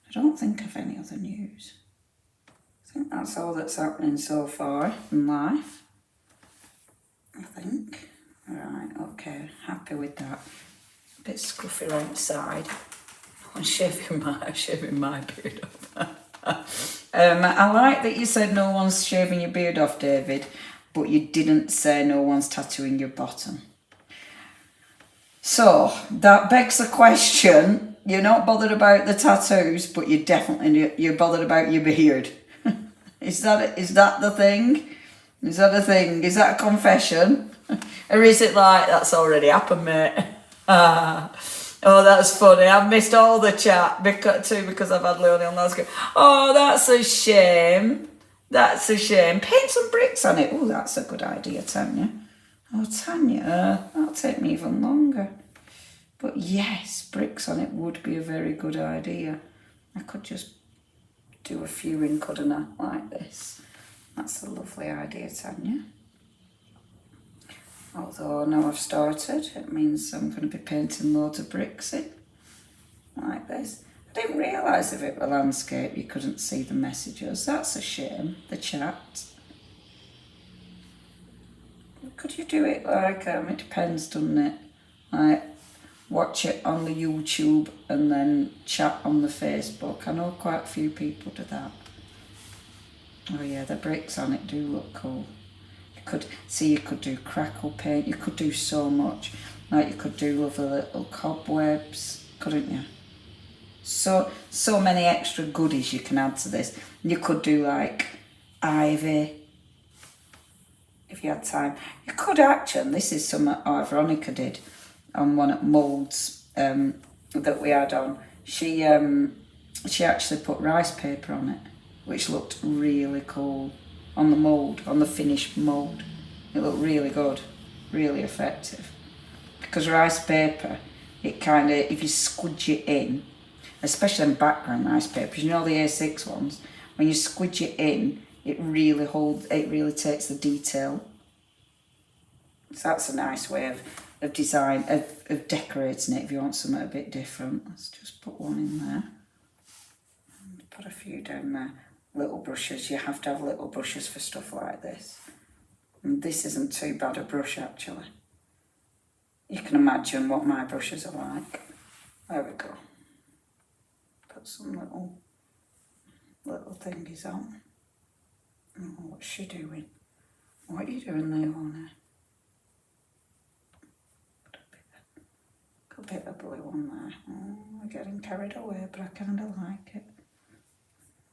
I don't think I've any other news. I think that's all that's happening so far in life. I think. Alright, okay, happy with that. A bit scruffy around the side. I'm shaving my beard off. I like that you said no one's shaving your beard off, David, but you didn't say no one's tattooing your bottom. So that begs the question, you're not bothered about the tattoos, but you're bothered about your beard. Is that the thing? Is that a thing? Is that a confession? Or is it like, that's already happened, mate? Oh, that's funny. I've missed all the chat because I've had Leonie on last go. Oh, that's a shame. That's a shame. Paint some bricks on it. Oh, that's a good idea, Tanya. Oh, Tanya, that'll take me even longer. But yes, bricks on it would be a very good idea. I could just do a few in, couldn't I, like this. That's a lovely idea, Tanya. Although now I've started, it means I'm going to be painting loads of bricks in, like this. I didn't realise if it were landscape you couldn't see the messages. That's a shame, the chat. Could you do it like, it depends, doesn't it? Like, watch it on the YouTube and then chat on the Facebook. I know quite a few people do that. Oh yeah, the bricks on it do look cool. You could do crackle paint, you could do so much. Like you could do other little cobwebs, couldn't you? So many extra goodies you can add to this. You could do like ivy, if you had time. You could actually, and this is something Veronica did on one of moulds that we had on. She actually put rice paper on it, which looked really cool on the mould, on the finished mould. It looked really good, really effective. Because rice paper, it kind of, if you squidge it in, especially in background rice papers, you know the A6 ones, when you squidge it in, it really takes the detail. So that's a nice way of design, of decorating it if you want something a bit different. Let's just put one in there. Put a few down there. Little brushes, you have to have little brushes for stuff like this. And this isn't too bad a brush actually. You can imagine what my brushes are like. There we go. Put some little thingies on. Oh, what's she doing? What are you doing, Leonie? Put a bit of blue on there. Oh, we're getting carried away, but I kind of like it.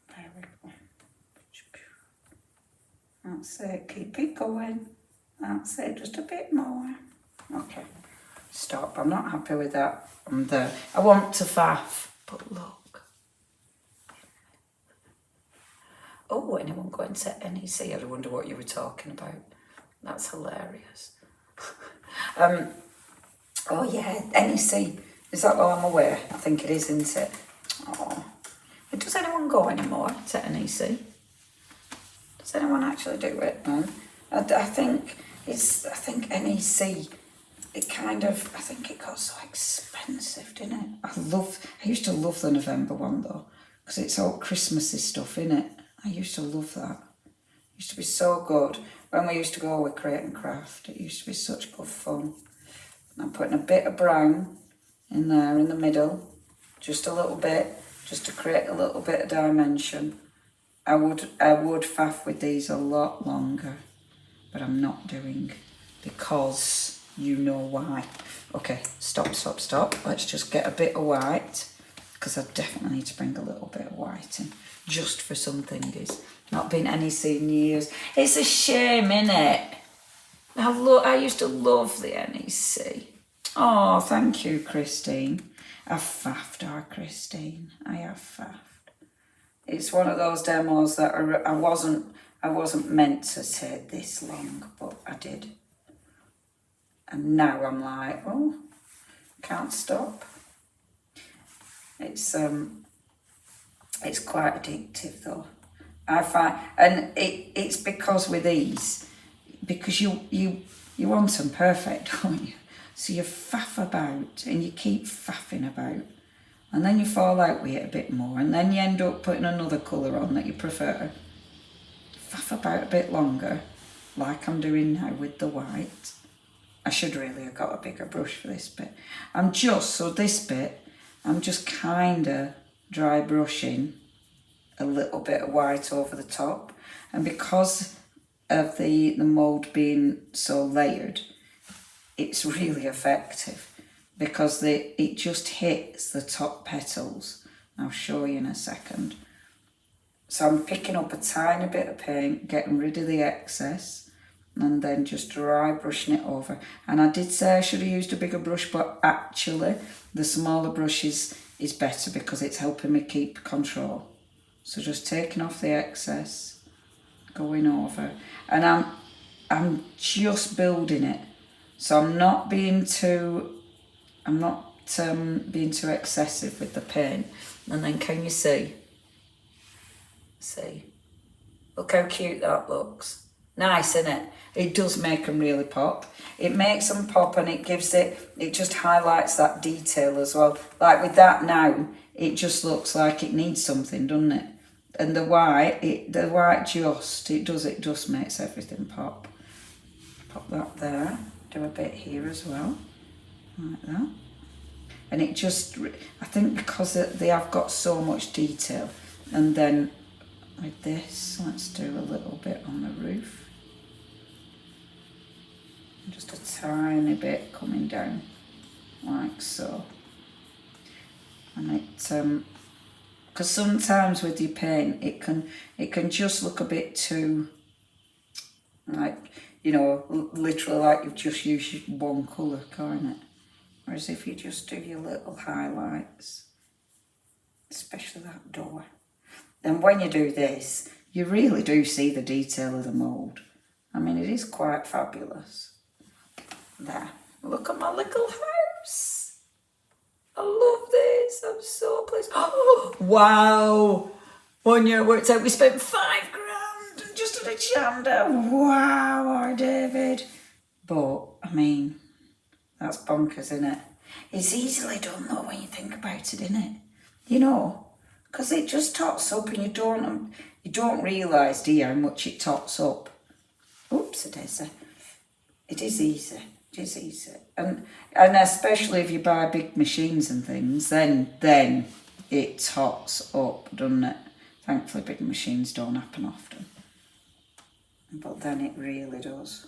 There we go. That's it, keep it going. That's it, just a bit more. Okay, stop, I'm not happy with that. I'm there. I want to faff, but look. Oh, anyone going to NEC? I wonder what you were talking about. That's hilarious. Oh yeah, NEC. Is that while I'm away? I think it is, isn't it? Oh. Does anyone go anymore to NEC? Does anyone actually do it? No. I think NEC, I think it got so expensive, didn't it? I used to love the November one though, because it's all Christmassy stuff, innit? I used to love that. It used to be so good. When we used to go with Create and Craft, it used to be such good fun. I'm putting a bit of brown in there in the middle, just a little bit, just to create a little bit of dimension. I would faff with these a lot longer, but I'm not doing, because you know why. Okay, stop. Let's just get a bit of white, because I definitely need to bring a little bit of white in, just for some thingies. Not been NEC in years. It's a shame, innit? I used to love the NEC. Oh, thank you, Christine. I've faffed our Christine. I have faffed. It's one of those demos that I wasn't meant to take this long, but I did. And now I'm like, oh, can't stop. It's quite addictive though. I find, and it's because with these, because you want them perfect, don't you? So you faff about and you keep faffing about, and then you fall out with it a bit more, and then you end up putting another colour on that you prefer. Faff about a bit longer, like I'm doing now with the white. I should really have got a bigger brush for this bit. This bit, I'm just kind of dry brushing a little bit of white over the top, and because of the mould being so layered, it's really effective, because it just hits the top petals. I'll show you in a second. So I'm picking up a tiny bit of paint, getting rid of the excess, and then just dry brushing it over. And I did say I should have used a bigger brush, but actually the smaller brush is better, because it's helping me keep control. So just taking off the excess, going over, and I'm just building it. So I'm not being too excessive with the paint. And then can you see? See? Look how cute that looks. Nice, isn't it? It does make them really pop. It makes them pop and it gives it just highlights that detail as well. Like with that now, it just looks like it needs something, doesn't it? And the white just makes everything pop. Pop that there. Do a bit here as well. Like that. And it just, I think because they have got so much detail. And then with this, let's do a little bit on the roof. Just a tiny bit coming down, like so. And it, because sometimes with your paint, it can just look a bit too, like, you know, literally like you've just used one colour, can't it? Whereas if you just do your little highlights, especially that door, then when you do this, you really do see the detail of the mould. I mean, it is quite fabulous. There, look at my little house. I love this. I'm so pleased. Oh, wow. 1 year worked out, we spent £5,000 just on a chander. Wow, David. But, I mean, that's bonkers, isn't it? It's easily done though when you think about it, isn't it? You know, because it just tots up and you don't realise, do you, how much it tots up. Oops, it is. It is easy. It is easy. And especially if you buy big machines and things, then it tots up, doesn't it? Thankfully big machines don't happen often. But then it really does.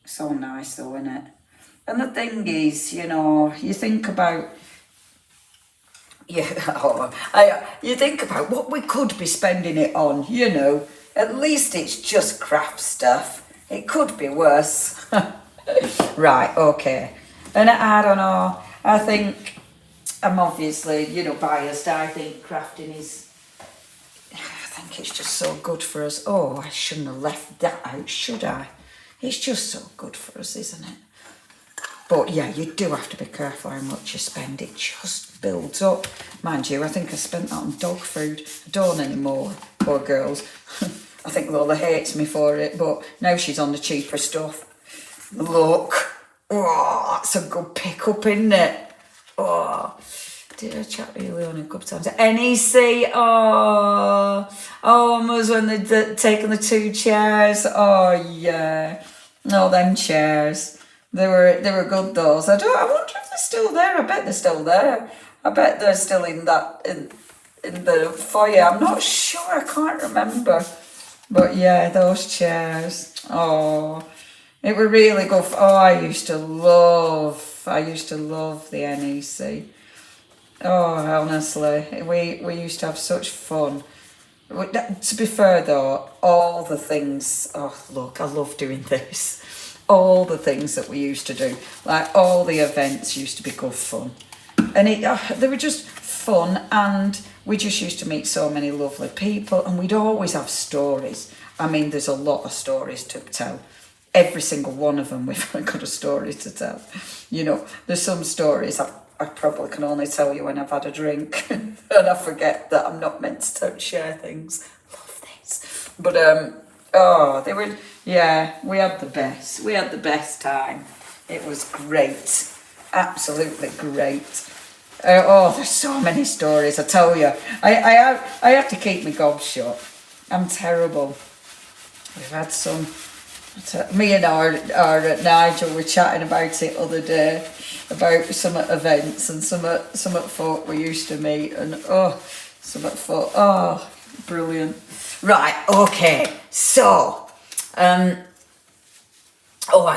So nice though, isn't it? And the thing is, you know, you think about, you think about what we could be spending it on, you know. At least it's just craft stuff. It could be worse. Right, okay. And I don't know, I think I'm obviously, you know, biased. I think crafting is, I think it's just so good for us. Oh, I shouldn't have left that out, should I? It's just so good for us, isn't it? But yeah, you do have to be careful how much you spend. It just builds up. Mind you, I think I spent that on dog food. I don't anymore, poor girls. I think Lola hates me for it, but now she's on the cheaper stuff. Look. Oh, that's a good pick-up, isn't it? Oh, did I chat with you, Leonie, a couple of times? NEC, oh, almost when they'd taken the 2 chairs. Oh, yeah. No, them chairs. They were good, those. I wonder if they're still there. I bet they're still there. I bet they're still in the foyer. I'm not sure. I can't remember. But yeah, those chairs. Oh, it were really good. Oh, I used to love the NEC. Oh, honestly, we used to have such fun. To be fair though, all the things, oh look, I love doing this. All the things that we used to do, like all the events used to be good fun. And they were just fun, and we just used to meet so many lovely people, and we'd always have stories. I mean, there's a lot of stories to tell. Every single one of them, we've got a story to tell. You know, there's some stories I probably can only tell you when I've had a drink and I forget that I'm not meant to share things. Love this. But, they were, yeah, we had the best. We had the best time. It was great. Absolutely great. There's so many stories, I tell you. I have to keep my gob shut. I'm terrible. We've had some. Me and our Nigel were chatting about it other day, about some events and some folk we used to meet, and some folk. Oh, brilliant. Right, okay. So, I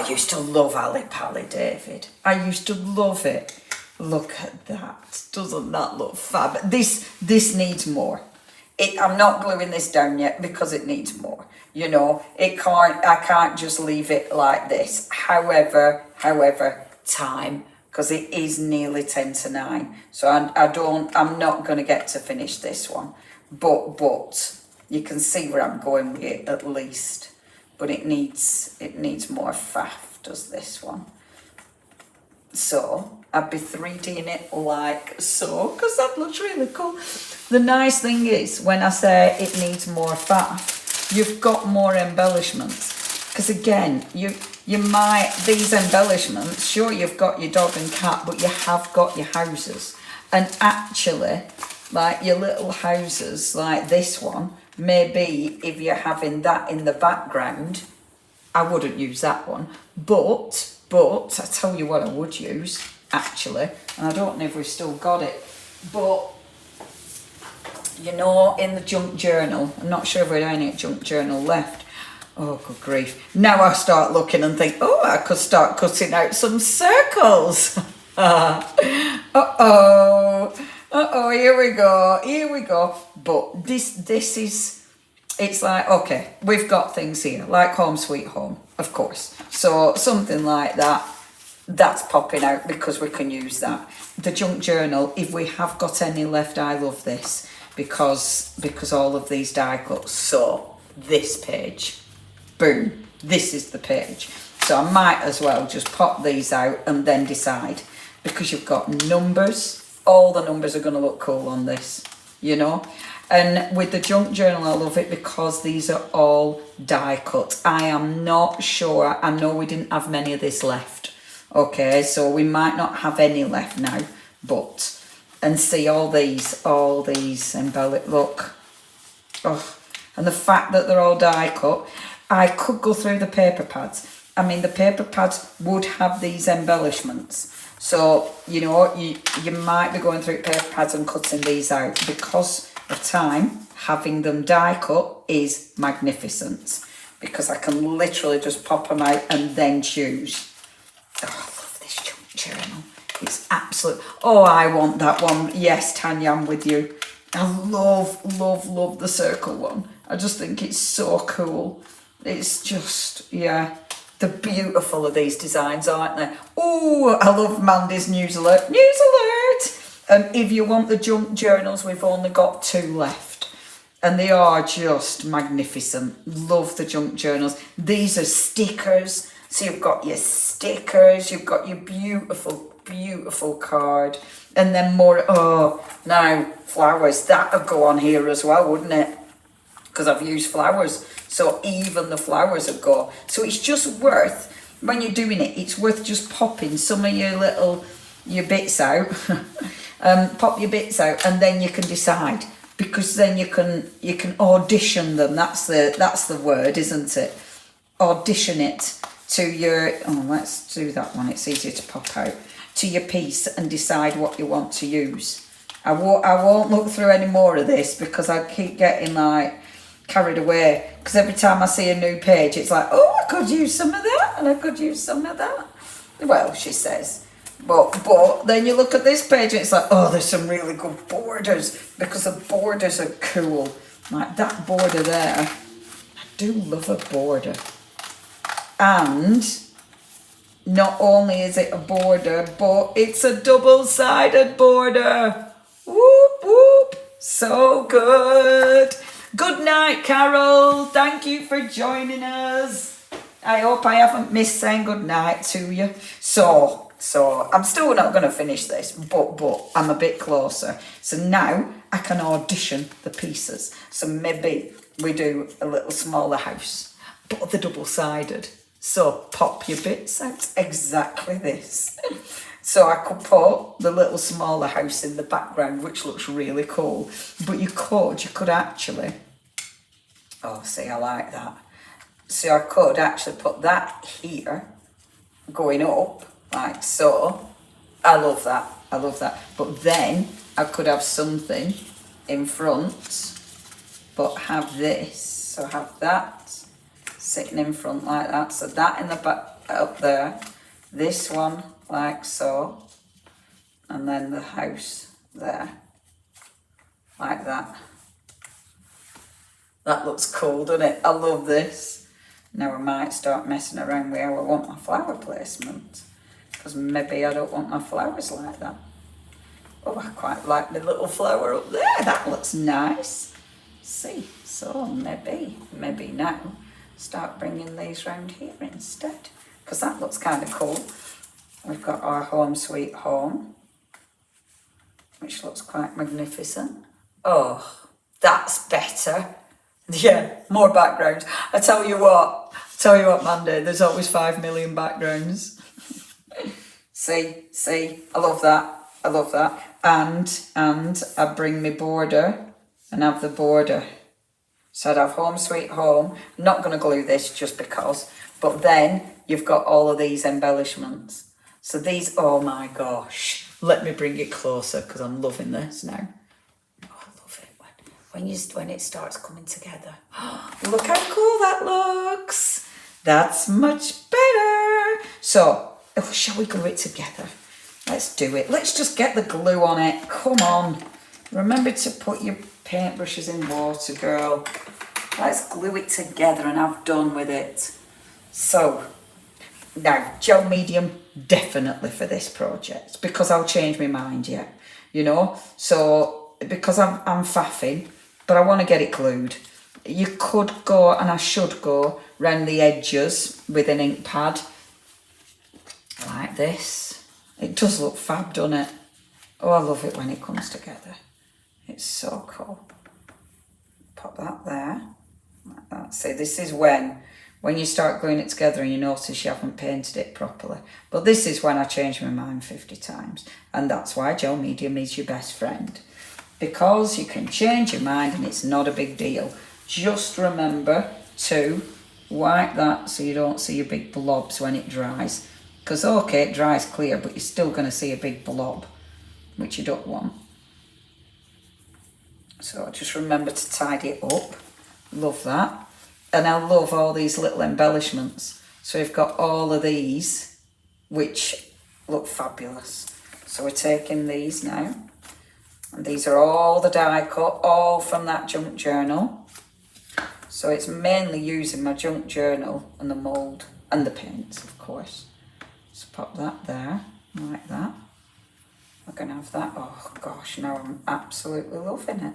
used to love Ali Pally, David. I used to love it. Look at that. Doesn't that look fab? This needs more. I'm not gluing this down yet because it needs more. You know, I can't just leave it like this. However, time, because it is nearly 10 to 9. So I'm not going to get to finish this one. But you can see where I'm going with it at least. But it needs more faff, does this one. So I'd be 3Ding it like so, because that looks really cool. The nice thing is, when I say it needs more faff, you've got more embellishments. Because again, you might, these embellishments, sure you've got your dog and cat, but you have got your houses. And actually, like your little houses, like this one, maybe if you're having that in the background, I wouldn't use that one. But I tell you what I would use, actually, and I don't know if we've still got it, but you know, in the junk journal, I'm not sure if we have any junk journal left. Oh, good grief. Now I start looking and think, oh, I could start cutting out some circles. Uh-oh, here we go. But this is, it's like, okay, we've got things here, like Home Sweet Home, of course. So something like that, that's popping out because we can use that. The junk journal, if we have got any left, I love this because all of these die cuts. So this page, boom, this is the page. So I might as well just pop these out and then decide, because you've got numbers. All the numbers are going to look cool on this, you know. And with the junk journal, I love it because these are all die cut. I am not sure. I know we didn't have many of this left. Okay, so we might not have any left now, but, and see all these embellished, look. Oh, and the fact that they're all die cut, I could go through the paper pads. I mean, the paper pads would have these embellishments. So, you know, you might be going through paper pads and cutting these out. Because of time, having them die cut is magnificent. Because I can literally just pop them out and then choose. Oh, I love this junk journal. It's absolute. Oh, I want that one. Yes, Tanya, I'm with you. I love the circle one. I just think it's so cool. It's just, yeah. They're beautiful of these designs, aren't they? Oh, I love Mandy's news alert. News alert! If you want the junk journals, we've only got 2 left. And they are just magnificent. Love the junk journals. These are stickers. So you've got your stickers, you've got your beautiful card. And then more, oh, now flowers. That would go on here as well, wouldn't it? Because I've used flowers. So even the flowers would go. So it's just worth, when you're doing it, it's worth just popping some of your bits out. Pop your bits out and then you can decide. Because then you can audition them. That's the word, isn't it? Audition it to your, oh, let's do that one. It's easier to pop out. To your piece and decide what you want to use. I won't look through any more of this because I keep getting like carried away, because every time I see a new page it's like, oh, I could use some of that and I could use some of that. Well, she says, but then you look at this page and it's like, oh, there's some really good borders, because the borders are cool, like that border there. I do love a border. And not only is it a border, but it's a double-sided border. Whoop whoop, so good. Good night, Carol. Thank you for joining us. I hope I haven't missed saying good night to you. So I'm still not going to finish this, but I'm a bit closer. So now I can audition the pieces. So maybe we do a little smaller house, but the double-sided. So pop your bits out, exactly this. So I could put the little smaller house in the background, which looks really cool. But you could actually, oh, see, I like that. So I could actually put that here, going up, like so. I love that. But then I could have something in front, but have this. So have that sitting in front like that. So that in the back, up there. This one like so, and then the house there, like that. That looks cool, doesn't it? I love this. Now I might start messing around with how I want my flower placement, because maybe I don't want my flowers like that. Oh, I quite like the little flower up there. That looks nice. See, so maybe now start bringing these round here instead, because that looks kind of cool. we've got our home sweet home, which looks quite magnificent. Oh, that's better. Yeah, more backgrounds. I tell you what, Mandy, there's always 5 million backgrounds. see, I love that. And I bring my border and have the border. So I'd have home sweet home. I'm not going to glue this just because, but then you've got all of these embellishments. So these, oh my gosh, let me bring it closer because I'm loving this now. Oh, I love it when it starts coming together. Look how cool that looks. That's much better. So, shall we glue it together? Let's do it. Let's just get the glue on it. Come on. Remember to put your paintbrushes in water, girl. Let's glue it together and have done with it. So, now, gel medium, definitely for this project, because I'll change my mind yet, you know? So, because I'm faffing, but I want to get it glued. You could go, and I should go, round the edges with an ink pad, like this. It does look fab, doesn't it? Oh, I love it when it comes together. It's so cool. Pop that there, like that. See, this is when you start gluing it together and you notice you haven't painted it properly. But this is when I change my mind 50 times. And that's why gel medium is your best friend. Because you can change your mind and it's not a big deal. Just remember to wipe that so you don't see your big blobs when it dries. Because, okay, it dries clear, but you're still going to see a big blob, which you don't want. So just remember to tidy it up. Love that. And I love all these little embellishments. So we've got all of these, which look fabulous. So we're taking these now. And these are all the die cut, all from that junk journal. So it's mainly using my junk journal and the mould and the paints, of course. So pop that there, like that. We're going to have that. Oh gosh, now I'm absolutely loving it.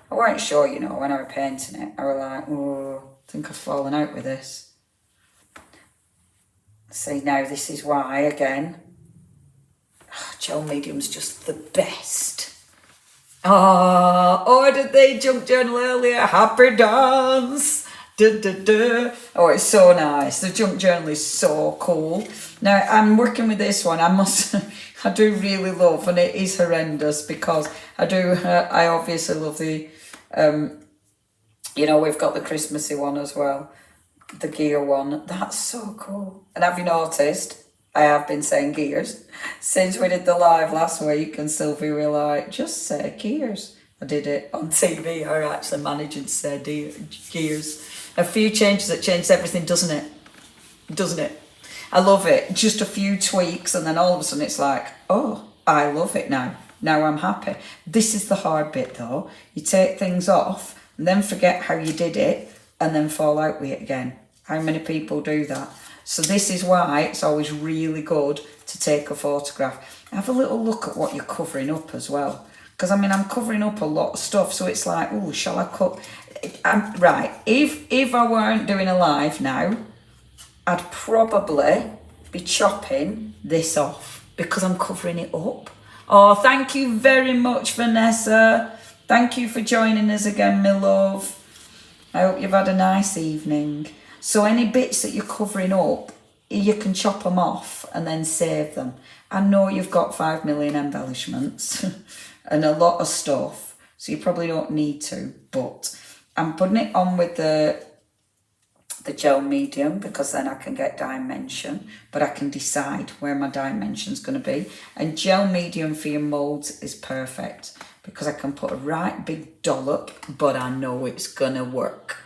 I weren't sure, you know, when I was painting it. I was like, oh, I think I've fallen out with this. See, now this is why, again, gel medium's just the best. Oh, ordered the junk journal earlier. Happy dance. Da, da, da. Oh, it's so nice. The junk journal is so cool. Now, I'm working with this one. I do really love, and it is horrendous because I obviously love the, you know, we've got the Christmassy one as well. The gear one. That's so cool. And have you noticed? I have been saying gears since we did the live last week, and Sylvie were like, just say gears. I did it on TV. I actually managing to say gears. A few changes that changed everything, doesn't it? Doesn't it? I love it. Just a few tweaks, and then all of a sudden it's like, oh, I love it now. Now I'm happy. This is the hard bit though. You take things off and then forget how you did it and then fall out with it again. How many people do that? So this is why it's always really good to take a photograph. Have a little look at what you're covering up as well. Because, I mean, I'm covering up a lot of stuff, so it's like, oh, shall I cut? Right, if I weren't doing a live now, I'd probably be chopping this off because I'm covering it up. Oh, thank you very much, Vanessa. Thank you for joining us again, my love. I hope you've had a nice evening. So any bits that you're covering up, you can chop them off and then save them. I know you've got 5 million embellishments and a lot of stuff, so you probably don't need to, but I'm putting it on with the gel medium because then I can get dimension, but I can decide where my dimension's going to be. And gel medium for your moulds is perfect because I can put a right big dollop, but I know it's going to work.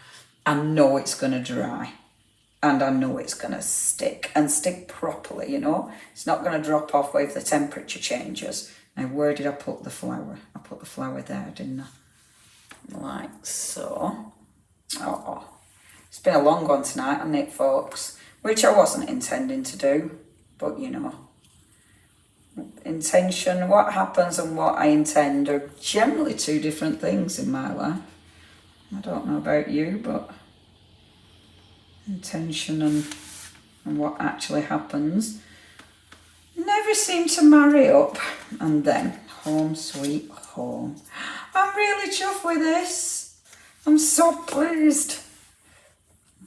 I know it's going to dry and I know it's going to stick and stick properly, you know. It's not going to drop off with the temperature changes. Now, where did I put the flower? I put the flower there, didn't I? Like so. Oh, it's been a long one tonight, hasn't it, folks? Which I wasn't intending to do, but you know. Intention, what happens and what I intend are generally two different things in my life. I don't know about you, but intention and what actually happens. never seem to marry up. And then home sweet home. I'm really chuffed with this. I'm so pleased.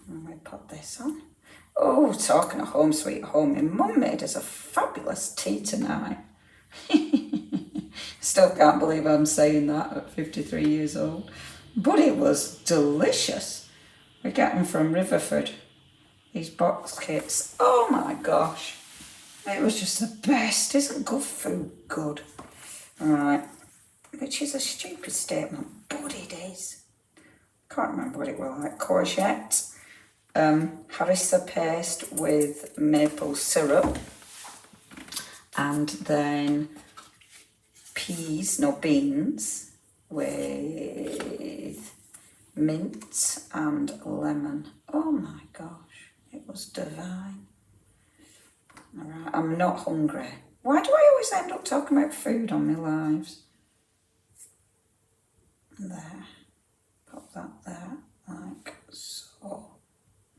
Let me put this on. Oh, talking of home sweet home, my mum made us a fabulous tea tonight. Still can't believe I'm saying that at 53 years old. But it was delicious. We get them from Riverford, these box kits. Oh my gosh. It was just the best. Isn't good food good? Alright. Which is a stupid statement, but it is. Can't remember what it was like. Courgette. Harissa paste with maple syrup, and then beans with mint and lemon. Oh my gosh, it was divine. All right, I'm not hungry. Why do I always end up talking about food on my lives? There, put that there, like so.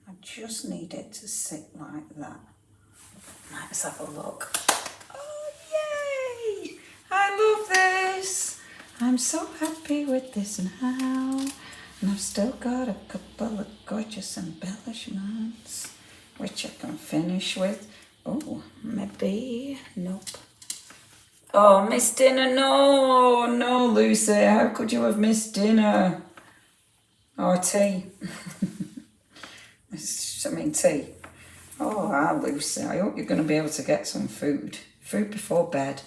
I just need it to sit like that. Let's have a look. Oh, yay! I love this. I'm so happy with this now. And I've still got a couple of gorgeous embellishments, which I can finish with. Oh, maybe, nope. Oh, missed dinner, no, no, Lucy, how could you have missed dinner? Or tea. Tea. Oh, Lucy, I hope you're going to be able to get some food. Food before bed.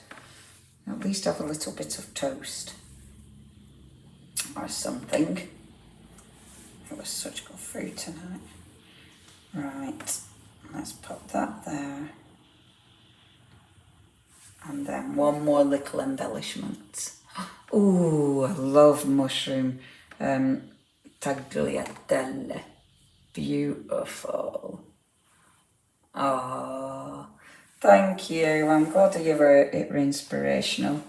At least have a little bit of toast. Or something. It was such good food tonight. Right, let's put that there. And then one more little embellishment. Ooh, I love mushroom tagliatelle. Beautiful. Oh, thank you. I'm glad that it were inspirational.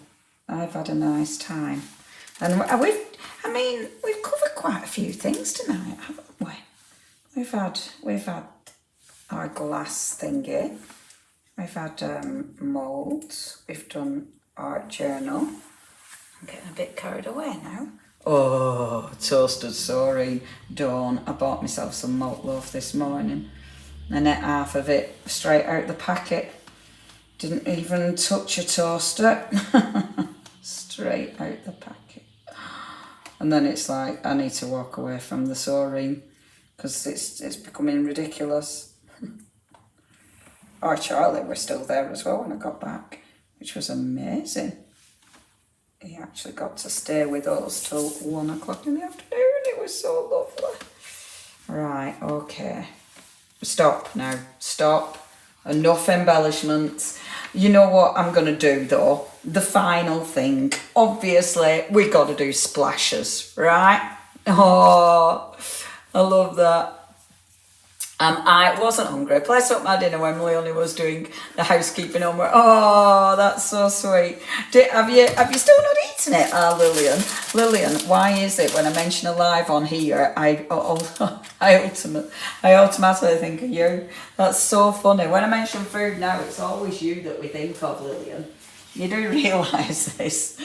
I've had a nice time. And we've covered quite a few things tonight, haven't we? We've had our glass thingy. We've had moulds. We've done art journal. I'm getting a bit carried away now. Oh, toasted sorry, Dawn. I bought myself some malt loaf this morning. I ate half of it straight out the packet. Didn't even touch a toaster. Straight out the packet. And then it's like, I need to walk away from the soaring because it's becoming ridiculous. Our Charlie were still there as well when I got back, which was amazing. He actually got to stay with us till 1 o'clock in the afternoon. It was so lovely. Right, okay. Stop now. Stop. Enough embellishments. You know what I'm going to do though? The final thing. Obviously, we got to do splashes, right? Oh, I love that. I wasn't hungry. Placed up my dinner when Leonie was doing the housekeeping homework. Oh, that's so sweet. Have you still not eaten it? Lillian, why is it when I mention Alive on here, I automatically think of you? That's so funny. When I mention food now, it's always you that we think of, Lillian. You do realise this.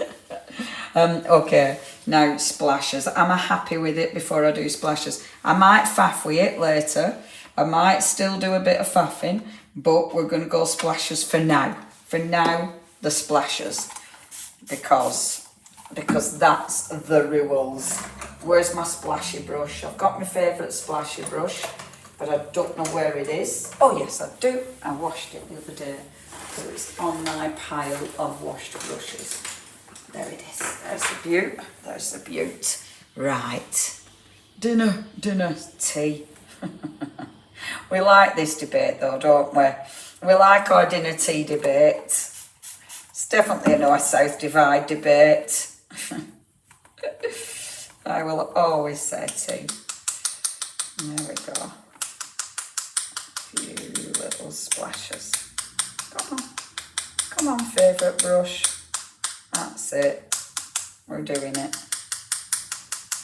Okay, now splashes. Am I happy with it before I do splashes? I might faff with it later. I might still do a bit of faffing, but we're going to go splashes for now. For now, the splashes. Because that's the rules. Where's my splashy brush? I've got my favourite splashy brush, but I don't know where it is. Oh yes, I do. I washed it the other day. So it's on my pile of washed brushes. There it is. There's the beaut. There's the beaut. Right. Dinner, tea. We like this debate though, don't we? We like our dinner tea debate. It's definitely a north-south divide debate. I will always say tea. There we go. A few little splashes. Come on, favourite brush. That's it. We're doing it.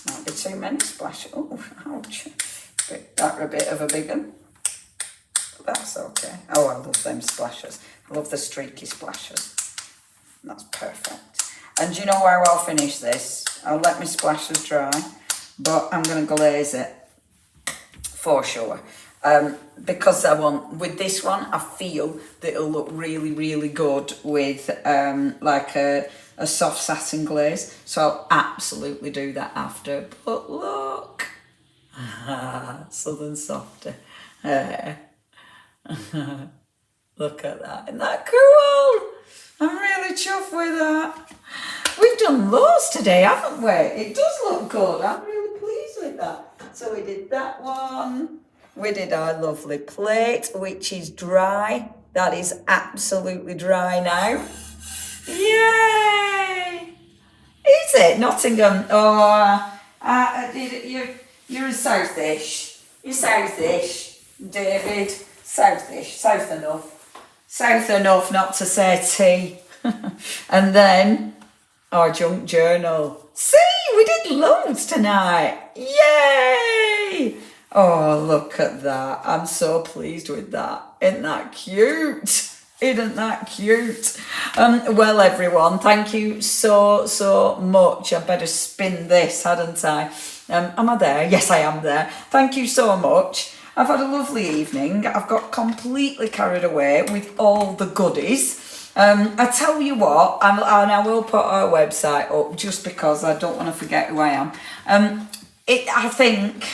Might be too many splashes. Oh, ouch. That's a bit of a big one. That's okay. Oh, I love them splashes. I love the streaky splashes. That's perfect. And do you know how I'll finish this? I'll let my splashes dry, but I'm going to glaze it for sure. Because I want, with this one, I feel that it'll look really, really good with like a soft satin glaze. So I'll absolutely do that after. But look, Southern Softy. Look at that. Isn't that cool? I'm really chuffed with that. We've done loads today, haven't we? It does look good. I'm really pleased with that. So we did that one. We did our lovely plate, which is dry. That is absolutely dry now. Yay! Is it? Nottingham. Oh, you're a Southish. You're Southish, David. Southish. South enough. South enough not to say tea. And then our junk journal. See, we did loads tonight. Yay! Oh, look at that. I'm so pleased with that. Isn't that cute? Isn't that cute? Well, everyone, thank you so much. I better spin this, hadn't I? Am I there? Yes, I am there. Thank you so much. I've had a lovely evening. I've got completely carried away with all the goodies. I tell you what, and I will put our website up just because I don't want to forget who I am. I think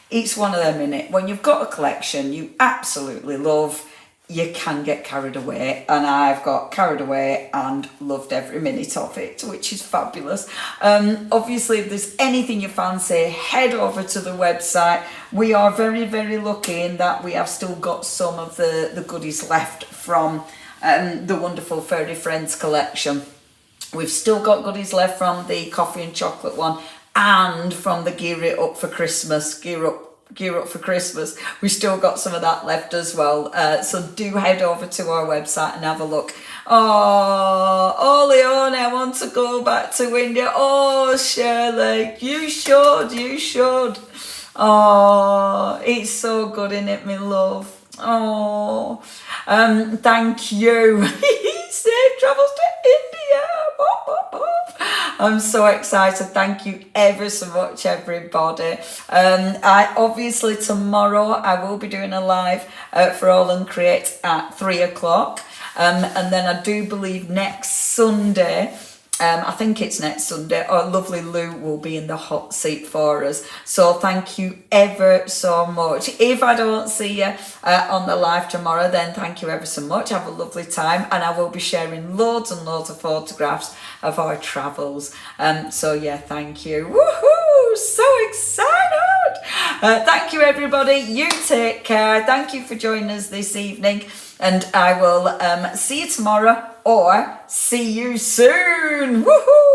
it's one of them, innit? When you've got a collection you absolutely love, you can get carried away, and I've got carried away and loved every minute of it, which is fabulous. Obviously, if there's anything you fancy, head over to the website. We are very, very lucky in that we have still got some of the goodies left from the wonderful Fairy Friends collection. We've still got goodies left from the coffee and chocolate one and from the Gear Up for Christmas. We've still got some of that left as well. So do head over to our website and have a look. Oh, Leonie, I want to go back to India. Oh, Shirley, you should. Oh, it's so good, isn't it, my love? Oh, thank you. Safe travels to India. Bop, bop, bop. I'm so excited. Thank you ever so much, everybody. I obviously tomorrow I will be doing a live for All and Create at 3 o'clock. And then I do believe next Sunday, I think it's next Sunday, our lovely Lou will be in the hot seat for us. So thank you ever so much. If I don't see you on the live tomorrow, then thank you ever so much. Have a lovely time, and I will be sharing loads and loads of photographs of our travels. So yeah, thank you. Woohoo! So excited! Thank you, everybody. You take care. Thank you for joining us this evening, and I will see you tomorrow or see you soon. Woohoo!